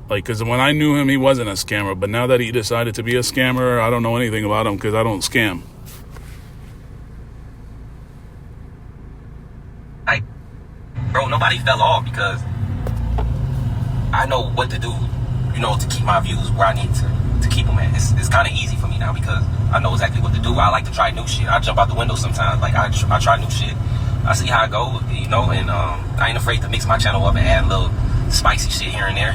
Like, because when I knew him, he wasn't a scammer. But now that he decided to be a scammer, I don't know anything about him because I don't scam.
Bro, nobody fell off because I know what to do, you know, to keep my views where I need to keep them at. It's kind of easy for me now because I know exactly what to do. I like to try new shit. I jump out the window sometimes. Like, I try new shit. I see how it goes, you know, and I ain't afraid to mix my channel up and add a little spicy shit here and there.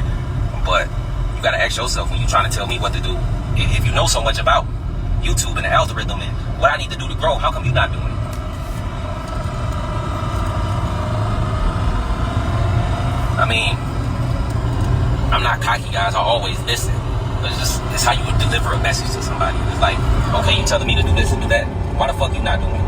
But you got to ask yourself when you're trying to tell me what to do. If you know so much about YouTube and the algorithm and what I need to do to grow, how come you not doing it? I mean, I'm not cocky, guys. I always listen. But it's how you would deliver a message to somebody. It's like, okay, you telling me to do this and do that. Why the fuck you not doing it?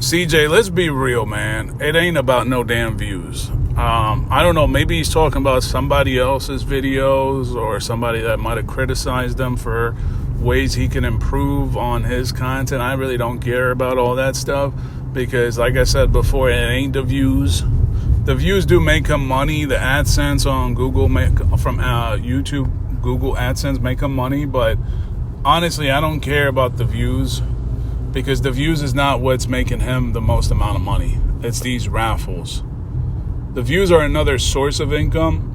CJ, let's be real, man. It ain't about no damn views. I don't know. Maybe he's talking about somebody else's videos or somebody that might have criticized them for ways he can improve on his content. I really don't care about all that stuff because, like I said before, it ain't the views. The views do make him money. The AdSense on Google from YouTube, Google AdSense make him money. But honestly, I don't care about the views because the views is not what's making him the most amount of money. It's these raffles. The views are another source of income,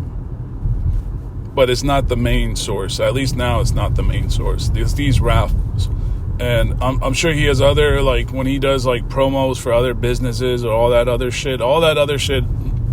but it's not the main source. At least now it's not the main source. It's these raffles. And I'm sure he has other, like, when he does, like, promos for other businesses or all that other shit,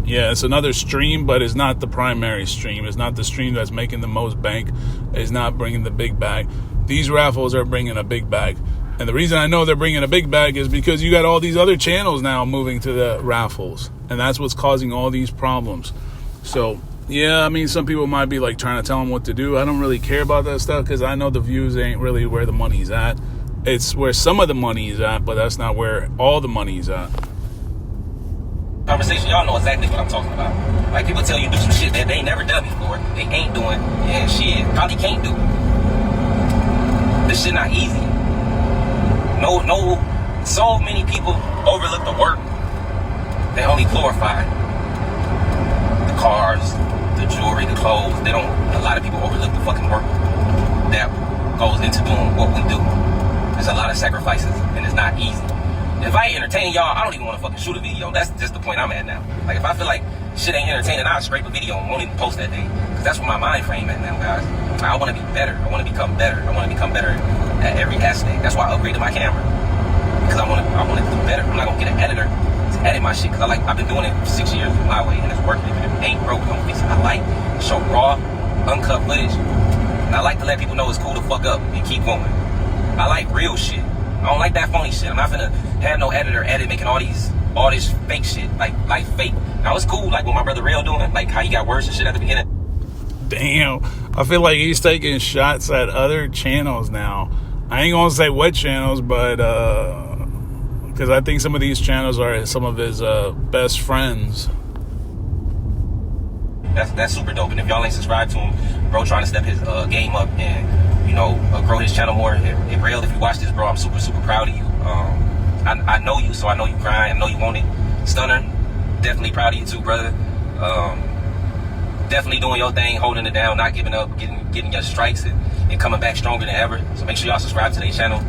yeah, it's another stream, but it's not the primary stream. It's not the stream that's making the most bank. It's not bringing the big bag. These raffles are bringing a big bag. And the reason I know they're bringing a big bag is because you got all these other channels now moving to the raffles. And that's what's causing all these problems. So Yeah, I mean, some people might be like trying to tell him what to do. I don't really care about that stuff because I know the views ain't really where the money's at. It's where some of the money is at, but that's not where all the money's at.
Conversation, y'all know exactly what I'm talking about. Like, people tell you do some shit that they ain't never done before. They ain't doing, and shit, probably can't do. This shit not easy. No, so many people overlook the work. They only glorify the cars, the jewelry, the clothes. A lot of people overlook the fucking work that goes into doing what we do. There's a lot of sacrifices, and it's not easy. If I ain't entertaining y'all, I don't even want to fucking shoot a video. That's just the point I'm at now. Like, if I feel like shit ain't entertaining, I'll scrape a video and won't even post that day. Because that's where my mind frame at now, guys. I want to be better. I want to become better. I want to become better at every aspect. That's why I upgraded my camera. Because I want to do better. I'm not going to get an editor to edit my shit. Because I've been doing it for 6 years my way, and it's working. If it ain't broke, don't fix it. I like to show raw, uncut footage. And I like to let people know it's cool to fuck up and keep going. I like real shit. I don't like that phony shit. I'm not finna have no editor edit making all this fake shit, like fake. Now it's cool, like what my brother Rail doing, like how he got words and shit at the beginning.
Damn, I feel like he's taking shots at other channels now. I ain't gonna say what channels, but because I think some of these channels are some of his best friends.
That's super dope. And if y'all ain't subscribed to him, bro, trying to step his game up and, you know, grow his channel more. If Rail, if you watch this, bro, I'm super, super proud of you. I know you, so I know you crying. I know you want it. Stunner, definitely proud of you too, brother. Definitely doing your thing, holding it down, not giving up, getting your strikes and coming back stronger than ever. So make sure y'all subscribe to their channel.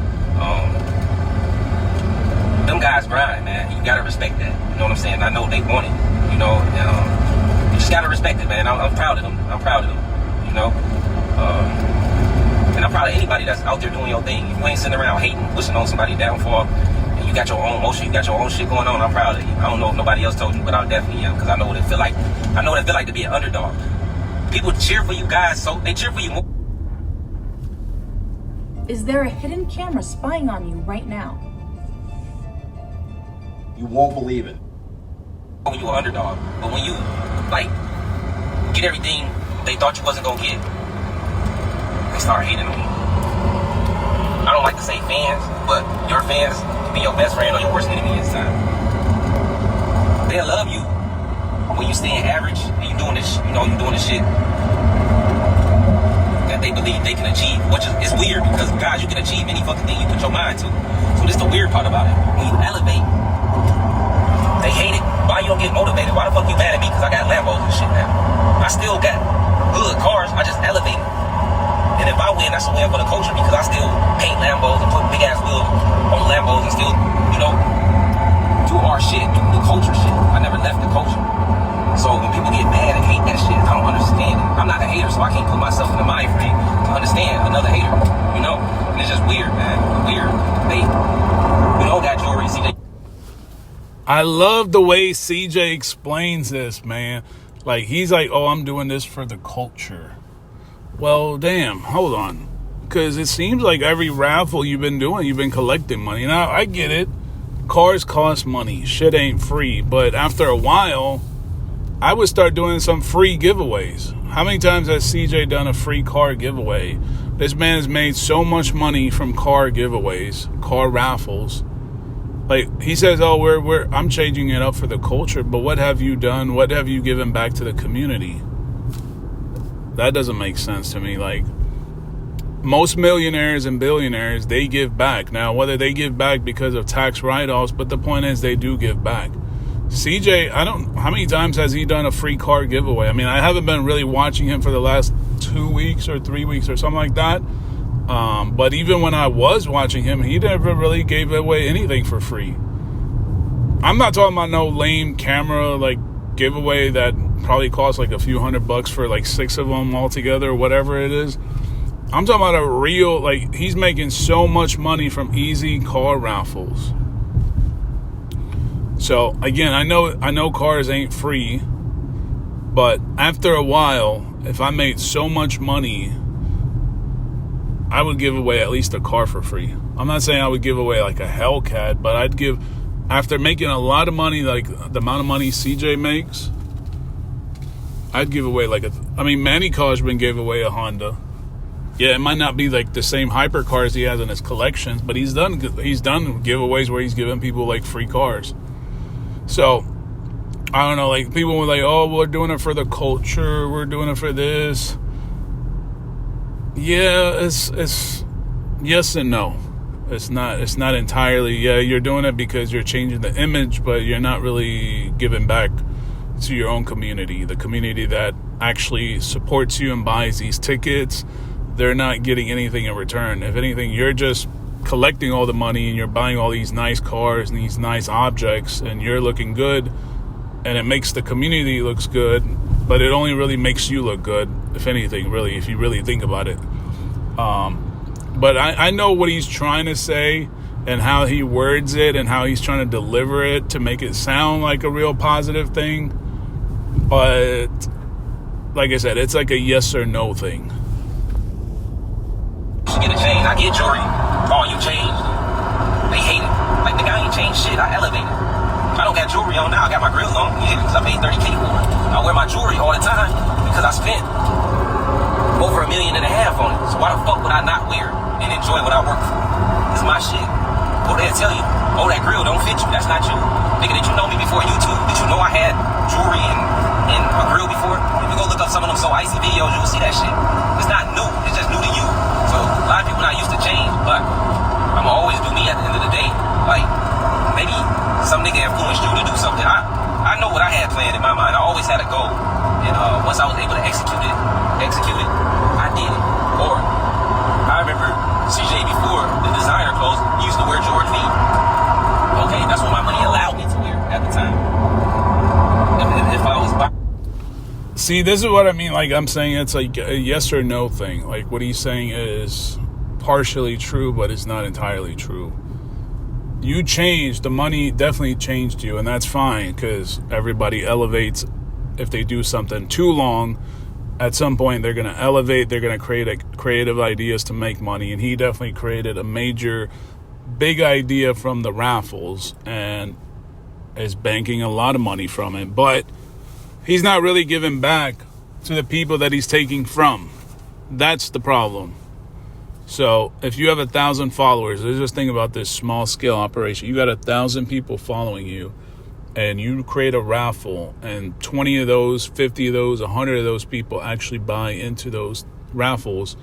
Them guys grind, man. You gotta respect that. You know what I'm saying? I know they want it, you know. You just gotta respect it, man. I'm proud of them. I'm proud of them, you know. And I'm proud of anybody that's out there doing your thing. If you ain't sitting around hating, wishing on somebody's downfall, and you got your own motion, you got your own shit going on, I'm proud of you. I don't know if nobody else told you, but I definitely am, because I know what it feel like. I know what it feel like to be an underdog. People cheer for you guys, so they cheer for you more.
Is there a hidden camera spying on you right now?
You won't believe it.
When you're an underdog, but when you like get everything they thought you wasn't gonna get, they start hating on you. I don't like to say fans, but your fans can be your best friend or your worst enemy at the time. They'll love you when you staying average and you doing this, you know, you doing this shit that they believe they can achieve, which is weird because guys, you can achieve any fucking thing you put your mind to. So this is the weird part about it. When you elevate, they hate it. Why you don't get motivated? Why the fuck you mad at me? Because I got Lambos and shit now. I still got good cars. I just elevated. And if I win, that's a win for the culture because I still paint Lambos and put big ass wheels on Lambos and still, you know, do our shit, do the culture shit. I never left the culture. So when people get mad and hate that shit, I don't understand it. I'm not a hater, so I can't put myself in the mind frame to understand another hater. You know? And it's just weird, man. Weird. We all got jewelry, CJ.
I love the way CJ explains this, man. Like, he's like, oh, I'm doing this for the culture. Well, damn, hold on. Because it seems like every raffle you've been doing, you've been collecting money. Now, I get it. Cars cost money. Shit ain't free. But after a while, I would start doing some free giveaways. How many times has CJ done a free car giveaway? This man has made so much money from car giveaways, car raffles. Like, he says, oh, I'm changing it up for the culture, but what have you done? What have you given back to the community? That doesn't make sense to me. Like, most millionaires and billionaires, they give back. Now, whether they give back because of tax write-offs, but the point is they do give back. CJ, how many times has he done a free car giveaway? I mean, I haven't been really watching him for the last 2 weeks or 3 weeks or something like that. But even when I was watching him, he never really gave away anything for free. I'm not talking about no lame camera like giveaway that probably cost like a few $100 for like 6 of them altogether or whatever it is. I'm talking about a real, like, he's making so much money from easy car raffles. So again, I know cars ain't free, but after a while, if I made so much money, I would give away at least a car for free. I'm not saying I would give away like a Hellcat, but I'd give, after making a lot of money, like the amount of money CJ makes, I'd give away like Manny Cosman gave away a Honda. Yeah, it might not be like the same hypercars he has in his collections, but he's done giveaways where he's giving people like free cars. So I don't know, like people were like, oh, we're doing it for the culture, we're doing it for this. Yeah, it's yes and no. It's not entirely, yeah, you're doing it because you're changing the image, but you're not really giving back to your own community, the community that actually supports you and buys these tickets. They're not getting anything in return. If anything, you're just collecting all the money and you're buying all these nice cars and these nice objects and you're looking good, and it makes the community looks good, but it only really makes you look good, if anything, really, if you really think about it. But I know what he's trying to say and how he words it and how he's trying to deliver it to make it sound like a real positive thing. But like I said, it's like a yes or no thing.
You get a chain, I get jewelry. Oh, you changed. They hate it. Like, nigga, I ain't changed shit. I elevated. I don't got jewelry on now. I got my grills on. Yeah, because I paid $30K for it. I wear my jewelry all the time because I spent over $1.5 million on it. So why the fuck would I not wear and enjoy what I work for? It's my shit. Go there and tell you, oh, that grill don't fit you. That's not you. Nigga, did you know me before YouTube? Did you know I had jewelry and a grill before? If you go look up some of them So Icy videos, you'll see that shit. It's not new. It's just new to you. So a lot of people not used to change, but I'ma always do me at the end of the day. Like, maybe some nigga influenced you to do something. I know what I had planned in my mind. I always had a goal. And once I was able to execute it, I did it. Or I remember CJ before the designer clothes used to wear George V. Okay, that's what my money allowed me to wear at the time. If I was
See, this is what I mean. Like I'm saying, it's like a yes or no thing. Like what he's saying is partially true, but it's not entirely true. You changed, the money definitely changed you, and that's fine because everybody elevates. If they do something too long, at some point they're going to elevate, they're going to create creative ideas to make money, and he definitely created a major, big idea from the raffles and is banking a lot of money from it, but he's not really giving back to the people that he's taking from. That's the problem. So if you have 1,000 followers, let's just think about this small scale operation. You got 1,000 people following you and you create a raffle and 20 of those, 50 of those, 100 of those people actually buy into those raffles.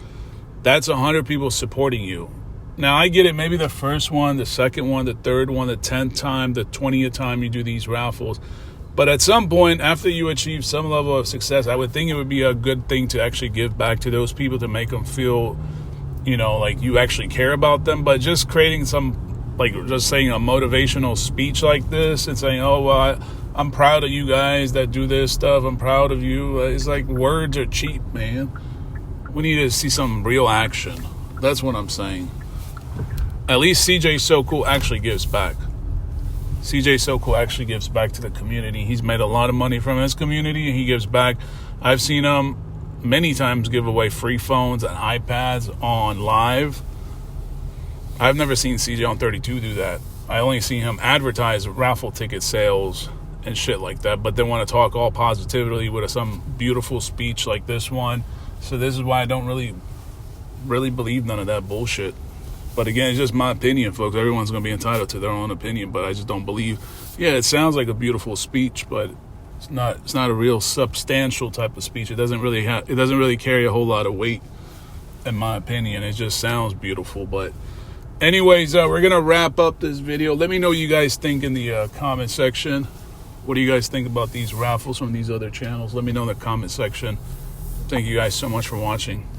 That's 100 people supporting you. Now I get it. Maybe the first one, the second one, the third one, the 10th time, the 20th time you do these raffles. But at some point, after you achieve some level of success, I would think it would be a good thing to actually give back to those people to make them feel, you know, like you actually care about them. But just creating some, like just saying a motivational speech like this and saying, oh, well, I'm proud of you guys that do this stuff. I'm proud of you. It's like words are cheap, man. We need to see some real action. That's what I'm saying. At least CJ So Cool actually gives back. CJ So Cool actually gives back to the community. He's made a lot of money from his community and he gives back. I've seen him many times give away free phones and iPads on live. I've never seen CJ on 32 do that. I only seen him advertise raffle ticket sales and shit like that, but they want to talk all positively with some beautiful speech like this one. So this is why I don't really believe none of that bullshit. But again, it's just my opinion, folks. Everyone's going to be entitled to their own opinion, but I just don't believe. Yeah, it sounds like a beautiful speech, but it's not a real substantial type of speech. It doesn't really carry a whole lot of weight, in my opinion. It just sounds beautiful. But anyways, we're going to wrap up this video. Let me know what you guys think in the comment section. What do you guys think about these raffles from these other channels? Let me know in the comment section. Thank you guys so much for watching.